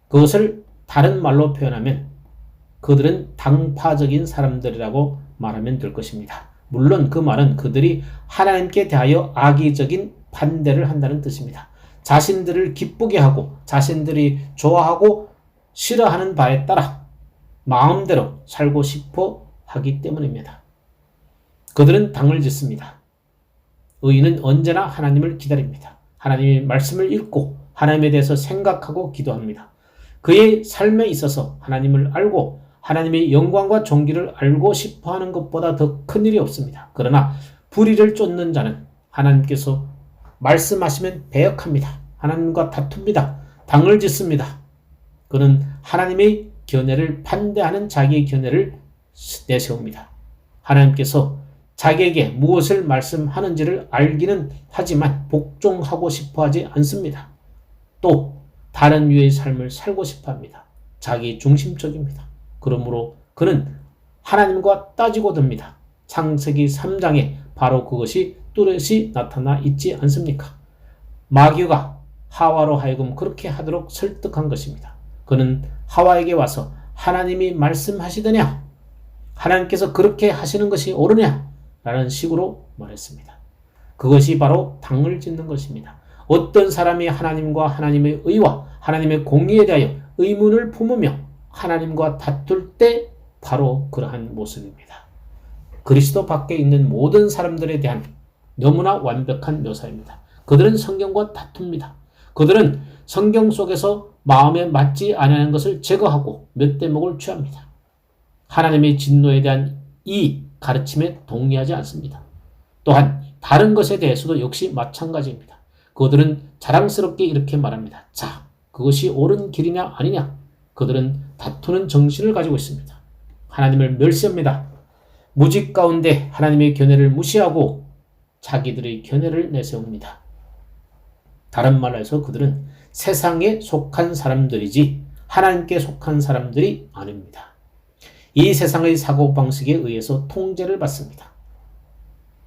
그것을 다른 말로 표현하면 그들은 당파적인 사람들이라고 말하면 될 것입니다. 물론 그 말은 그들이 하나님께 대하여 악의적인 반대를 한다는 뜻입니다. 자신들을 기쁘게 하고 자신들이 좋아하고 싫어하는 바에 따라 마음대로 살고 싶어 하기 때문입니다. 그들은 당을 짓습니다. 의인은 언제나 하나님을 기다립니다. 하나님의 말씀을 읽고 하나님에 대해서 생각하고 기도합니다. 그의 삶에 있어서 하나님을 알고 하나님의 영광과 존귀를 알고 싶어하는 것보다 더 큰 일이 없습니다. 그러나 불의를 쫓는 자는 하나님께서 말씀하시면 배역합니다. 하나님과 다툽니다. 당을 짓습니다. 그는 하나님의 견해를 반대하는 자기의 견해를 내세웁니다. 하나님께서 자기에게 무엇을 말씀하는지를 알기는 하지만 복종하고 싶어하지 않습니다. 또 다른 유의 삶을 살고 싶어합니다. 자기 중심적입니다. 그러므로 그는 하나님과 따지고 듭니다. 창세기 3장에 바로 그것이 뚜렷이 나타나 있지 않습니까? 마귀가 하와로 하여금 그렇게 하도록 설득한 것입니다. 그는 하와에게 와서 하나님이 말씀하시더냐? 하나님께서 그렇게 하시는 것이 옳으냐? 라는 식으로 말했습니다. 그것이 바로 당을 짓는 것입니다. 어떤 사람이 하나님과 하나님의 의와 하나님의 공의에 대하여 의문을 품으며 하나님과 다툴 때 바로 그러한 모습입니다. 그리스도 밖에 있는 모든 사람들에 대한 너무나 완벽한 묘사입니다. 그들은 성경과 다툽니다. 그들은 성경 속에서 마음에 맞지 않는 것을 제거하고 몇 대목을 취합니다. 하나님의 진노에 대한 이 가르침에 동의하지 않습니다. 또한 다른 것에 대해서도 역시 마찬가지입니다. 그들은 자랑스럽게 이렇게 말합니다. 자, 그것이 옳은 길이냐 아니냐? 그들은 다투는 정신을 가지고 있습니다. 하나님을 멸시합니다. 무직 가운데 하나님의 견해를 무시하고 자기들의 견해를 내세웁니다. 다른 말로 해서 그들은 세상에 속한 사람들이지 하나님께 속한 사람들이 아닙니다. 이 세상의 사고방식에 의해서 통제를 받습니다.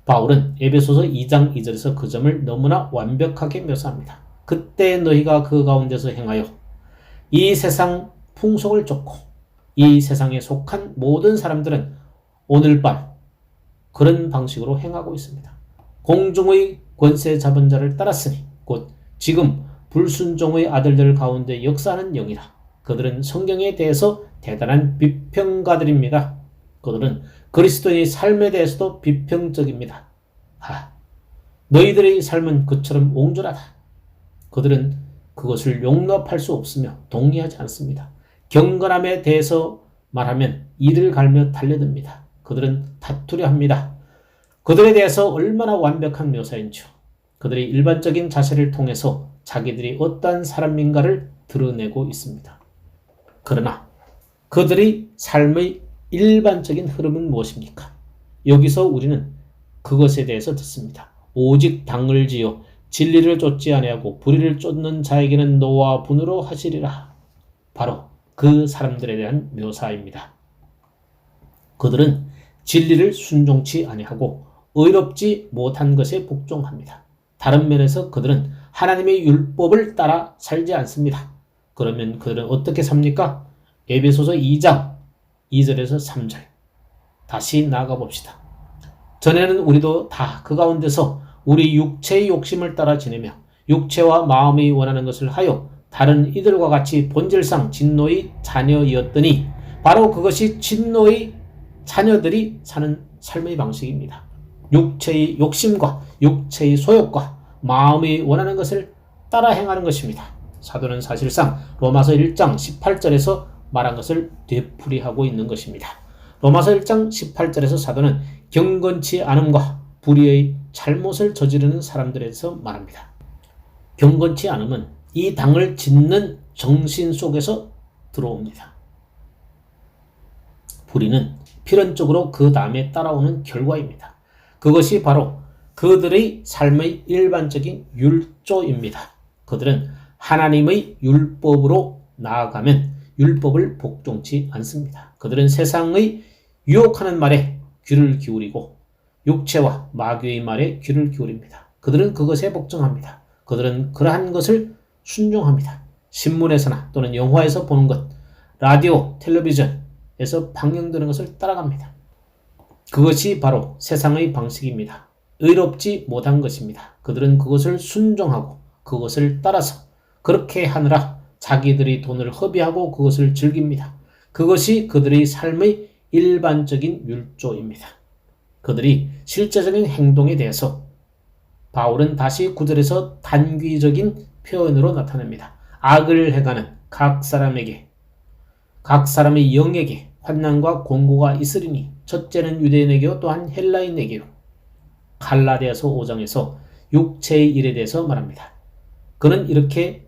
바울은 에베소서 2장 2절에서 그 점을 너무나 완벽하게 묘사합니다. 그때 너희가 그 가운데서 행하여 이 세상 풍속을 쫓고 이 세상에 속한 모든 사람들은 오늘 밤 그런 방식으로 행하고 있습니다. 공중의 권세 잡은 자를 따랐으니 곧 지금 불순종의 아들들 가운데 역사하는 영이라. 그들은 성경에 대해서 대단한 비평가들입니다. 그들은 그리스도인의 삶에 대해서도 비평적입니다. 너희들의 삶은 그처럼 옹졸하다. 그들은 그것을 용납할 수 없으며 동의하지 않습니다. 경건함에 대해서 말하면 이를 갈며 달려듭니다. 그들은 다투려 합니다. 그들에 대해서 얼마나 완벽한 묘사인지요. 그들의 일반적인 자세를 통해서 자기들이 어떠한 사람인가를 드러내고 있습니다. 그러나 그들의 삶의 일반적인 흐름은 무엇입니까? 여기서 우리는 그것에 대해서 듣습니다. 오직 당을 지어 진리를 쫓지 아니하고 불의를 쫓는 자에게는 노와 분으로 하시리라. 바로 그 사람들에 대한 묘사입니다. 그들은 진리를 순종치 아니하고 의롭지 못한 것에 복종합니다. 다른 면에서 그들은 하나님의 율법을 따라 살지 않습니다. 그러면 그들은 어떻게 삽니까? 에베소서 2장 2절에서 3절 다시 나아가 봅시다. 전에는 우리도 다 그 가운데서 우리 육체의 욕심을 따라 지내며 육체와 마음이 원하는 것을 하여 다른 이들과 같이 본질상 진노의 자녀이었더니 바로 그것이 진노의 자녀들이 사는 삶의 방식입니다. 육체의 욕심과 육체의 소욕과 마음이 원하는 것을 따라 행하는 것입니다. 사도는 사실상 로마서 1장 18절에서 말한 것을 되풀이하고 있는 것입니다. 로마서 1장 18절에서 사도는 경건치 않음과 불의의 잘못을 저지르는 사람들에 대해서 말합니다. 경건치 않음은 이 당을 짓는 정신 속에서 들어옵니다. 불의는 필연적으로 그 다음에 따라오는 결과입니다. 그것이 바로 그들의 삶의 일반적인 율조입니다. 그들은 하나님의 율법으로 나아가면 율법을 복종치 않습니다. 그들은 세상의 유혹하는 말에 귀를 기울이고 육체와 마귀의 말에 귀를 기울입니다. 그들은 그것에 복종합니다. 그들은 그러한 것을 순종합니다. 신문에서나 또는 영화에서 보는 것, 라디오, 텔레비전에서 방영되는 것을 따라갑니다. 그것이 바로 세상의 방식입니다. 의롭지 못한 것입니다. 그들은 그것을 순종하고 그것을 따라서 그렇게 하느라 자기들이 돈을 허비하고 그것을 즐깁니다. 그것이 그들의 삶의 일반적인 율조입니다. 그들이 실제적인 행동에 대해서 바울은 다시 9절에서 단기적인 표현으로 나타냅니다. 악을 행하는 각 사람에게, 각 사람의 영에게 환난과 공고가 있으리니 첫째는 유대인에게요 또한 헬라인에게요. 갈라디아서 5장에서 육체의 일에 대해서 말합니다. 그는 이렇게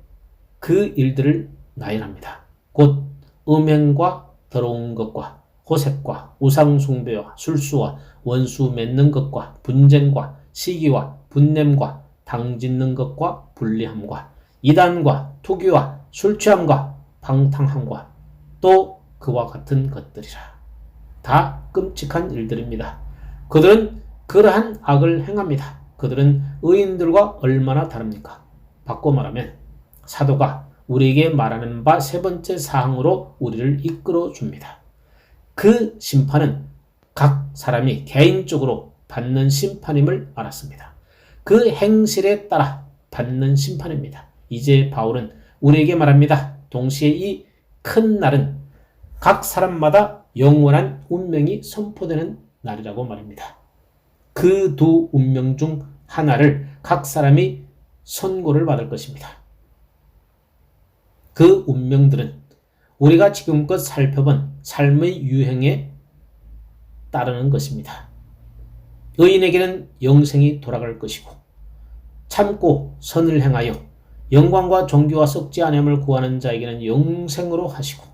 그 일들을 나열합니다. 곧 음행과 더러운 것과 호색과 우상숭배와 술수와 원수 맺는 것과 분쟁과 시기와 분냄과 당짓는 것과 불리함과 이단과 투기와 술취함과 방탕함과 또 그와 같은 것들이라. 다 끔찍한 일들입니다. 그들은 그러한 악을 행합니다. 그들은 의인들과 얼마나 다릅니까? 바꿔 말하면 사도가 우리에게 말하는 바 세 번째 사항으로 우리를 이끌어 줍니다. 그 심판은 각 사람이 개인적으로 받는 심판임을 알았습니다. 그 행실에 따라 받는 심판입니다. 이제 바울은 우리에게 말합니다. 동시에 이 큰 날은 각 사람마다 영원한 운명이 선포되는 날이라고 말입니다. 그 두 운명 중 하나를 각 사람이 선고를 받을 것입니다. 그 운명들은 우리가 지금껏 살펴본 삶의 유행에 따르는 것입니다. 의인에게는 영생이 돌아갈 것이고 참고 선을 행하여 영광과 존귀와 썩지 아니함을 구하는 자에게는 영생으로 하시고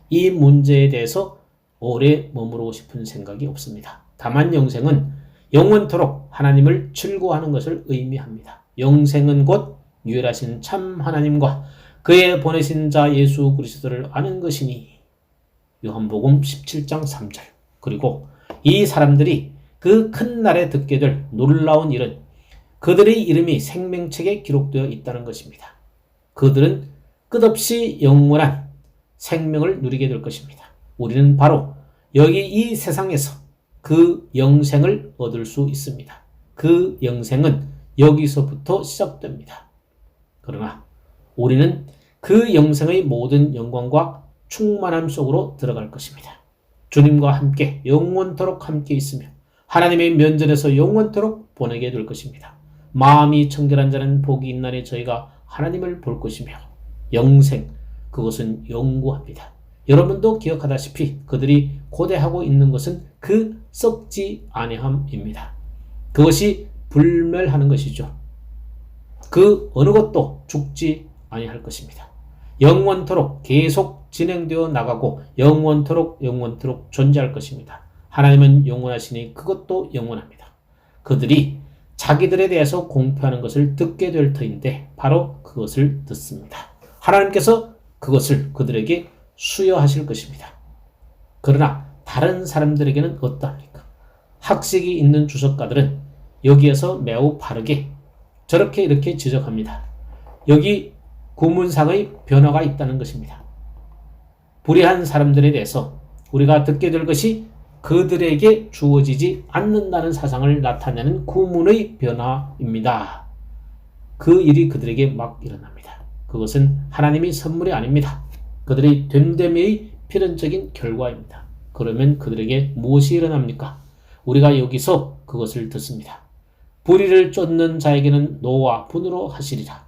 이 문제에 대해서 오래 머무르고 싶은 생각이 없습니다. 다만 영생은 영원토록 하나님을 즐거워하는 것을 의미합니다. 영생은 곧 유일하신 참 하나님과 그의 보내신 자 예수 그리스도를 아는 것이니 요한복음 17장 3절. 그리고 이 사람들이 그 큰 날에 듣게 될 놀라운 일은 그들의 이름이 생명책에 기록되어 있다는 것입니다. 그들은 끝없이 영원한 생명을 누리게 될 것입니다. 우리는 바로 여기 이 세상에서 그 영생을 얻을 수 있습니다. 그 영생은 여기서부터 시작됩니다. 그러나 우리는 그 영생의 모든 영광과 충만함 속으로 들어갈 것입니다. 주님과 함께 영원토록 함께 있으며 하나님의 면전에서 영원토록 보내게 될 것입니다. 마음이 청결한 자는 복이 있나니 저희가 하나님을 볼 것이며 영생, 그것은 영구합니다. 여러분도 기억하다시피 그들이 고대하고 있는 것은 그 썩지 아니함입니다. 그것이 불멸하는 것이죠. 그 어느 것도 죽지 아니할 것입니다. 영원토록 계속 진행되어 나가고 영원토록 존재할 것입니다. 하나님은 영원하시니 그것도 영원합니다. 그들이 자기들에 대해서 공표하는 것을 듣게 될 터인데 바로 그것을 듣습니다. 하나님께서 그것을 그들에게 수여하실 것입니다. 그러나 다른 사람들에게는 어떠합니까? 학식이 있는 주석가들은 여기에서 매우 바르게 저렇게 이렇게 지적합니다. 여기 구문상의 변화가 있다는 것입니다. 불의한 사람들에 대해서 우리가 듣게 될 것이 그들에게 주어지지 않는다는 사상을 나타내는 구문의 변화입니다. 그 일이 그들에게 막 일어납니다. 그것은 하나님의 선물이 아닙니다. 그들의 됨됨이의 필연적인 결과입니다. 그러면 그들에게 무엇이 일어납니까? 우리가 여기서 그것을 듣습니다. 불의를 쫓는 자에게는 노와 분으로 하시리라.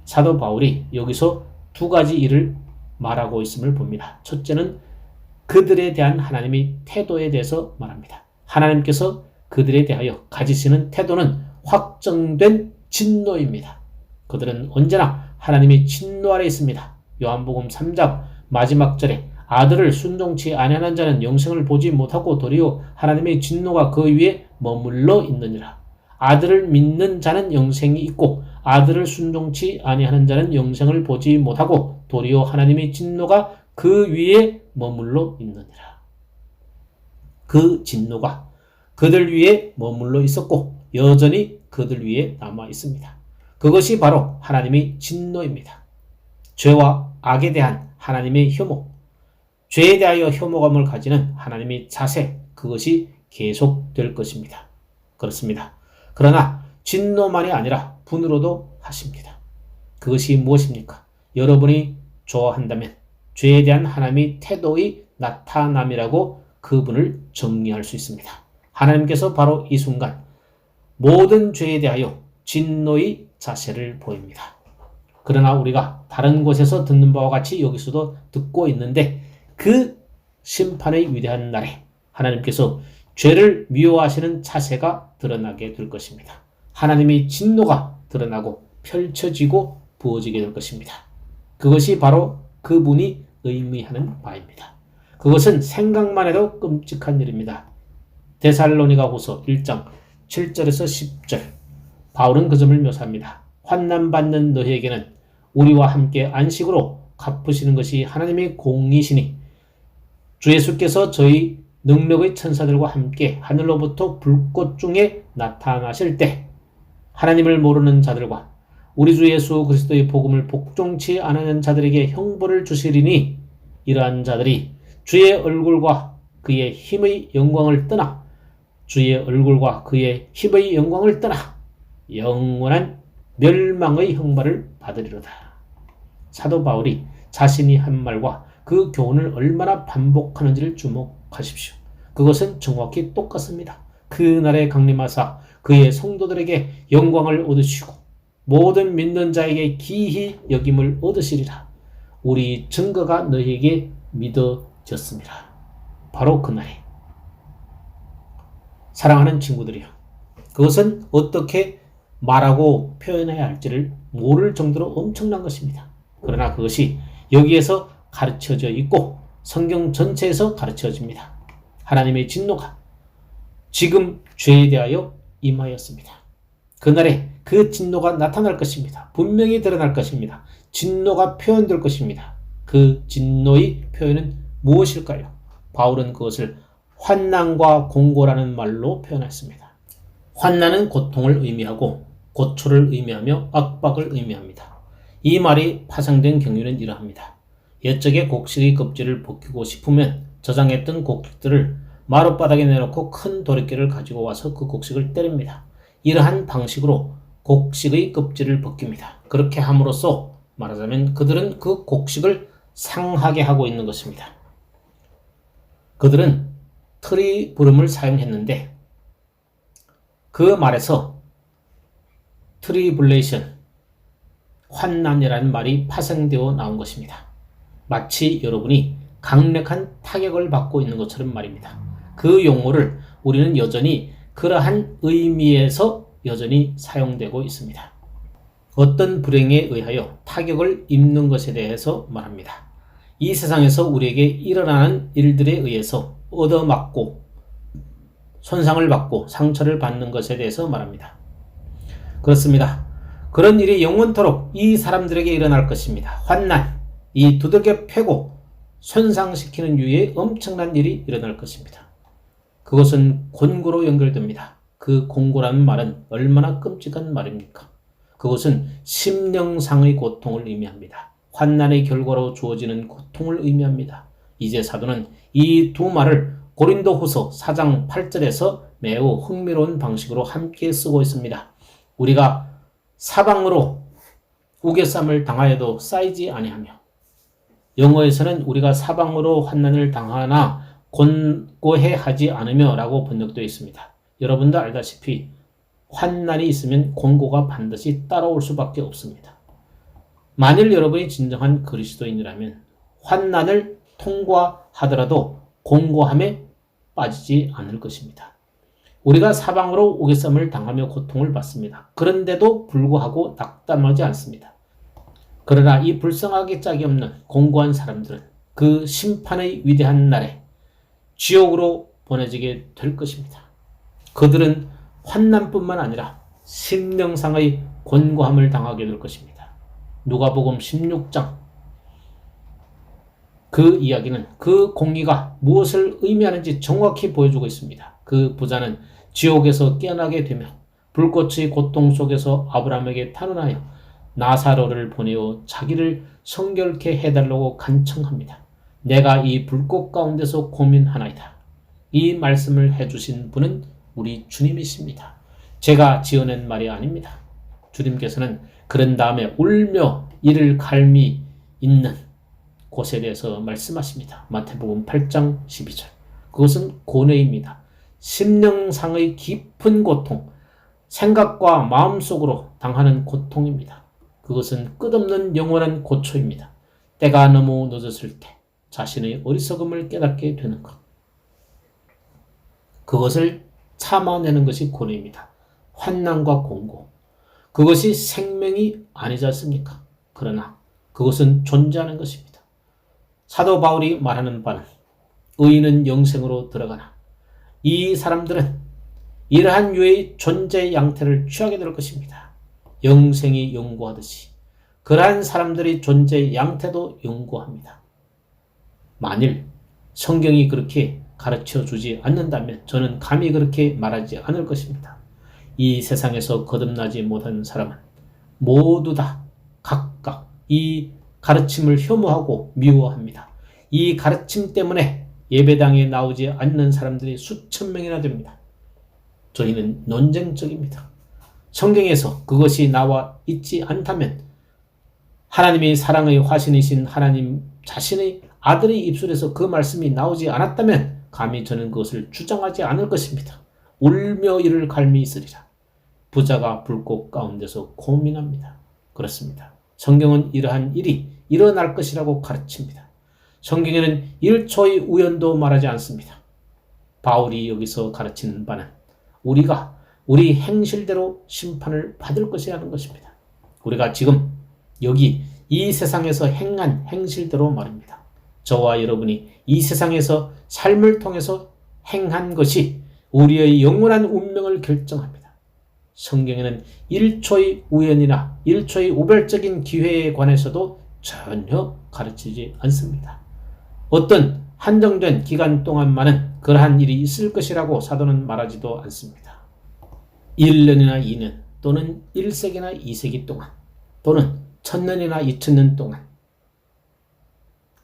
사도 바울이 여기서 두 가지 일을 말하고 있음을 봅니다. 첫째는 그들에 대한 하나님의 태도에 대해서 말합니다. 하나님께서 그들에 대하여 가지시는 태도는 확정된 진노입니다. 그들은 언제나 하나님의 진노 아래 있습니다. 요한복음 3장 마지막 절에 아들을 순종치 아니하는 자는 영생을 보지 못하고 도리어 하나님의 진노가 그 위에 머물러 있느니라. 아들을 믿는 자는 영생이 있고 아들을 순종치 아니하는 자는 영생을 보지 못하고 도리어 하나님의 진노가 그 위에 머물러 있느니라. 그 진노가 그들 위에 머물러 있었고 여전히 그들 위에 남아 있습니다. 그것이 바로 하나님의 진노입니다. 죄와 악에 대한 하나님의 혐오, 죄에 대하여 혐오감을 가지는 하나님의 자세, 그것이 계속될 것입니다. 그렇습니다. 그러나 진노만이 아니라 분으로도 하십니다. 그것이 무엇입니까? 여러분이 좋아한다면 죄에 대한 하나님의 태도의 나타남이라고 그분을 정리할 수 있습니다. 하나님께서 바로 이 순간 모든 죄에 대하여 진노의 자세를 보입니다. 그러나 우리가 다른 곳에서 듣는 바와 같이 여기서도 듣고 있는데 그 심판의 위대한 날에 하나님께서 죄를 미워하시는 자세가 드러나게 될 것입니다. 하나님의 진노가 드러나고 펼쳐지고 부어지게 될 것입니다. 그것이 바로 그분이 의미하는 바입니다. 그것은 생각만 해도 끔찍한 일입니다. 데살로니가 후서 1장 7절에서 10절 바울은 그 점을 묘사합니다. 환난받는 너희에게는 우리와 함께 안식으로 갚으시는 것이 하나님의 공의시니 주 예수께서 저희 능력의 천사들과 함께 하늘로부터 불꽃 중에 나타나실 때 하나님을 모르는 자들과 우리 주 예수 그리스도의 복음을 복종치 않은 자들에게 형벌을 주시리니 이러한 자들이 주의 얼굴과 그의 힘의 영광을 떠나 주의 얼굴과 그의 힘의 영광을 떠나 영원한 멸망의 형벌을 받으리로다. 사도 바울이 자신이 한 말과 그 교훈을 얼마나 반복하는지를 주목하십시오. 그것은 정확히 똑같습니다. 그날에 강림하사 그의 성도들에게 영광을 얻으시고 모든 믿는 자에게 기히 여김을 얻으시리라. 우리 증거가 너희에게 믿어졌습니다. 바로 그날에. 사랑하는 친구들이요. 그것은 어떻게 말하고 표현해야 할지를 모를 정도로 엄청난 것입니다. 그러나 그것이 여기에서 가르쳐져 있고 성경 전체에서 가르쳐집니다. 하나님의 진노가 지금 죄에 대하여 임하였습니다. 그날에 그 진노가 나타날 것입니다. 분명히 드러날 것입니다. 진노가 표현될 것입니다. 그 진노의 표현은 무엇일까요? 바울은 그것을 환난과 공고라는 말로 표현했습니다. 환난은 고통을 의미하고 고초를 의미하며 압박을 의미합니다. 이 말이 파생된 경위는 이러합니다. 옛적에 곡식의 껍질을 벗기고 싶으면 저장했던 곡식들을 마룻바닥에 내놓고 큰 도리깨를 가지고 와서 그 곡식을 때립니다. 이러한 방식으로 곡식의 껍질을 벗깁니다. 그렇게 함으로써 말하자면 그들은 그 곡식을 상하게 하고 있는 것입니다. 그들은 트리브름을 사용했는데 그 말에서 트리블레이션, 환난이라는 말이 파생되어 나온 것입니다. 마치 여러분이 강력한 타격을 받고 있는 것처럼 말입니다. 그 용어를 우리는 여전히 그러한 의미에서 여전히 사용되고 있습니다. 어떤 불행에 의하여 타격을 입는 것에 대해서 말합니다. 이 세상에서 우리에게 일어나는 일들에 의해서 얻어맞고 손상을 받고 상처를 받는 것에 대해서 말합니다. 그렇습니다. 그런 일이 영원토록 이 사람들에게 일어날 것입니다. 환난, 이 두들겨 패고 손상시키는 유의 엄청난 일이 일어날 것입니다. 그것은 곤고로 연결됩니다. 그 곤고라는 말은 얼마나 끔찍한 말입니까? 그것은 심령상의 고통을 의미합니다. 환난의 결과로 주어지는 고통을 의미합니다. 이제 사도는 이 두 말을 고린도후서 4장 8절에서 매우 흥미로운 방식으로 함께 쓰고 있습니다. 우리가 사방으로 우겨쌈을 당하여도 쌓이지 아니하며, 영어에서는 우리가 사방으로 환난을 당하나 곤고해 하지 않으며 라고 번역되어 있습니다. 여러분도 알다시피 환난이 있으면 곤고가 반드시 따라올 수밖에 없습니다. 만일 여러분이 진정한 그리스도인이라면 환난을 통과하더라도 곤고함에 빠지지 않을 것입니다. 우리가 사방으로 오개쌈을 당하며 고통을 받습니다. 그런데도 불구하고 낙담하지 않습니다. 그러나 이 불쌍하게 짝이 없는 공고한 사람들은 그 심판의 위대한 날에 지옥으로 보내지게 될 것입니다. 그들은 환난뿐만 아니라 심령상의 곤고함을 당하게 될 것입니다. 누가복음 16장, 그 이야기는 그 공의가 무엇을 의미하는지 정확히 보여주고 있습니다. 그 부자는 지옥에서 깨어나게 되며 불꽃의 고통 속에서 아브라함에게 탄원하여 나사로를 보내어 자기를 성결케 해달라고 간청합니다. 내가 이 불꽃 가운데서 고민하나이다. 이 말씀을 해주신 분은 우리 주님이십니다. 제가 지어낸 말이 아닙니다. 주님께서는 그런 다음에 울며 이를 갈미 있는 곳에 대해서 말씀하십니다. 마태복음 8장 12절. 그것은 고뇌입니다. 심령상의 깊은 고통, 생각과 마음속으로 당하는 고통입니다. 그것은 끝없는 영원한 고초입니다. 때가 너무 늦었을 때 자신의 어리석음을 깨닫게 되는 것. 그것을 참아내는 것이 고뇌입니다. 환난과 공고. 그것이 생명이 아니지 않습니까? 그러나 그것은 존재하는 것입니다. 사도 바울이 말하는 바는 의인은 영생으로 들어가나 이 사람들은 이러한 유의 존재 양태를 취하게 될 것입니다. 영생이 영구하듯이 그러한 사람들의 존재 양태도 영구합니다. 만일 성경이 그렇게 가르쳐 주지 않는다면 저는 감히 그렇게 말하지 않을 것입니다. 이 세상에서 거듭나지 못한 사람은 모두 다 각각 이 가르침을 혐오하고 미워합니다. 이 가르침 때문에 예배당에 나오지 않는 사람들이 수천 명이나 됩니다. 저희는 논쟁적입니다. 성경에서 그것이 나와 있지 않다면 하나님이 사랑의 화신이신 하나님 자신의 아들의 입술에서 그 말씀이 나오지 않았다면 감히 저는 그것을 주장하지 않을 것입니다. 울며 이를 갈미 있으리라. 부자가 불꽃 가운데서 고민합니다. 그렇습니다. 성경은 이러한 일이 일어날 것이라고 가르칩니다. 성경에는 1초의 우연도 말하지 않습니다. 바울이 여기서 가르치는 바는 우리가 우리 행실대로 심판을 받을 것이라는 것입니다. 우리가 지금 여기 이 세상에서 행한 행실대로 말입니다. 저와 여러분이 이 세상에서 삶을 통해서 행한 것이 우리의 영원한 운명을 결정합니다. 성경에는 1초의 우연이나 1초의 우별적인 기회에 관해서도 전혀 가르치지 않습니다. 어떤 한정된 기간 동안만은 그러한 일이 있을 것이라고 사도는 말하지도 않습니다. 1년이나 2년 또는 1세기나 2세기 동안 또는 1000년이나 2000년 동안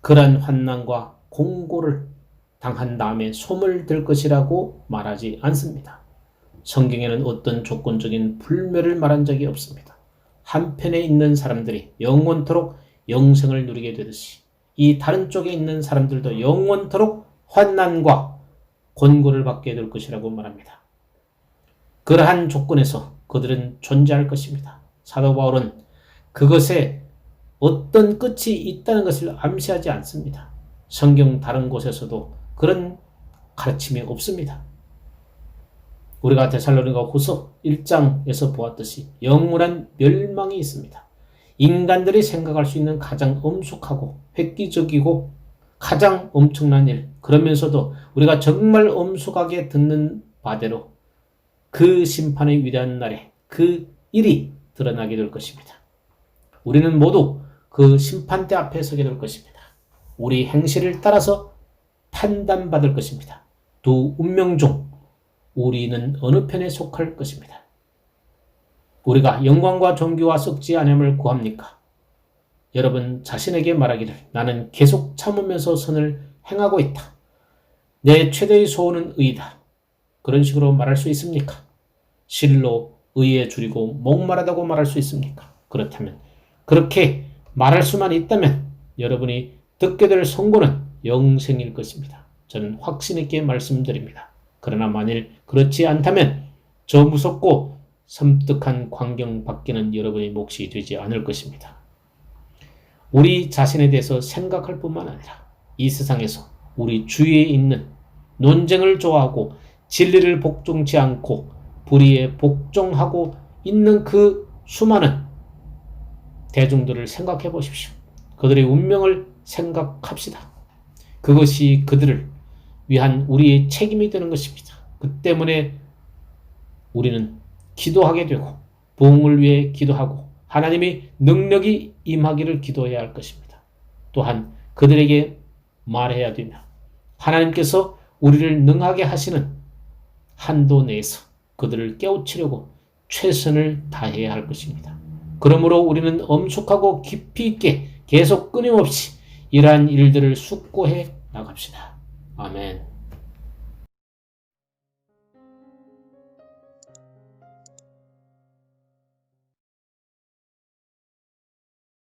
그러한 환난과 공고를 당한 다음에 소멸 될 것이라고 말하지 않습니다. 성경에는 어떤 조건적인 불멸을 말한 적이 없습니다. 한편에 있는 사람들이 영원토록 영생을 누리게 되듯이 이 다른 쪽에 있는 사람들도 영원토록 환난과 곤고를 받게 될 것이라고 말합니다. 그러한 조건에서 그들은 존재할 것입니다. 사도 바울은 그것에 어떤 끝이 있다는 것을 암시하지 않습니다. 성경 다른 곳에서도 그런 가르침이 없습니다. 우리가 데살로니가 후서 1장에서 보았듯이 영원한 멸망이 있습니다. 인간들이 생각할 수 있는 가장 엄숙하고 획기적이고 가장 엄청난 일, 그러면서도 우리가 정말 엄숙하게 듣는 바대로 그 심판의 위대한 날에 그 일이 드러나게 될 것입니다. 우리는 모두 그 심판대 앞에 서게 될 것입니다. 우리 행실을 따라서 판단받을 것입니다. 두 운명 중 우리는 어느 편에 속할 것입니다. 우리가 영광과 존귀와 썩지 아니함을 구합니까? 여러분 자신에게 말하기를 나는 계속 참으면서 선을 행하고 있다. 내 최대의 소원은 의이다. 그런 식으로 말할 수 있습니까? 실로 의에 줄이고 목마르다고 말할 수 있습니까? 그렇다면 그렇게 말할 수만 있다면 여러분이 듣게 될 선고는 영생일 것입니다. 저는 확신 있게 말씀드립니다. 그러나 만일 그렇지 않다면 저 무섭고 섬뜩한 광경 밖에는 여러분의 몫이 되지 않을 것입니다. 우리 자신에 대해서 생각할 뿐만 아니라 이 세상에서 우리 주위에 있는 논쟁을 좋아하고 진리를 복종치 않고 불의에 복종하고 있는 그 수많은 대중들을 생각해 보십시오. 그들의 운명을 생각합시다. 그것이 그들을 위한 우리의 책임이 되는 것입니다. 그 때문에 우리는 기도하게 되고 부흥을 위해 기도하고 하나님의 능력이 임하기를 기도해야 할 것입니다. 또한 그들에게 말해야 되며 하나님께서 우리를 능하게 하시는 한도 내에서 그들을 깨우치려고 최선을 다해야 할 것입니다. 그러므로 우리는 엄숙하고 깊이 있게 계속 끊임없이 이러한 일들을 숙고해 나갑시다. 아멘.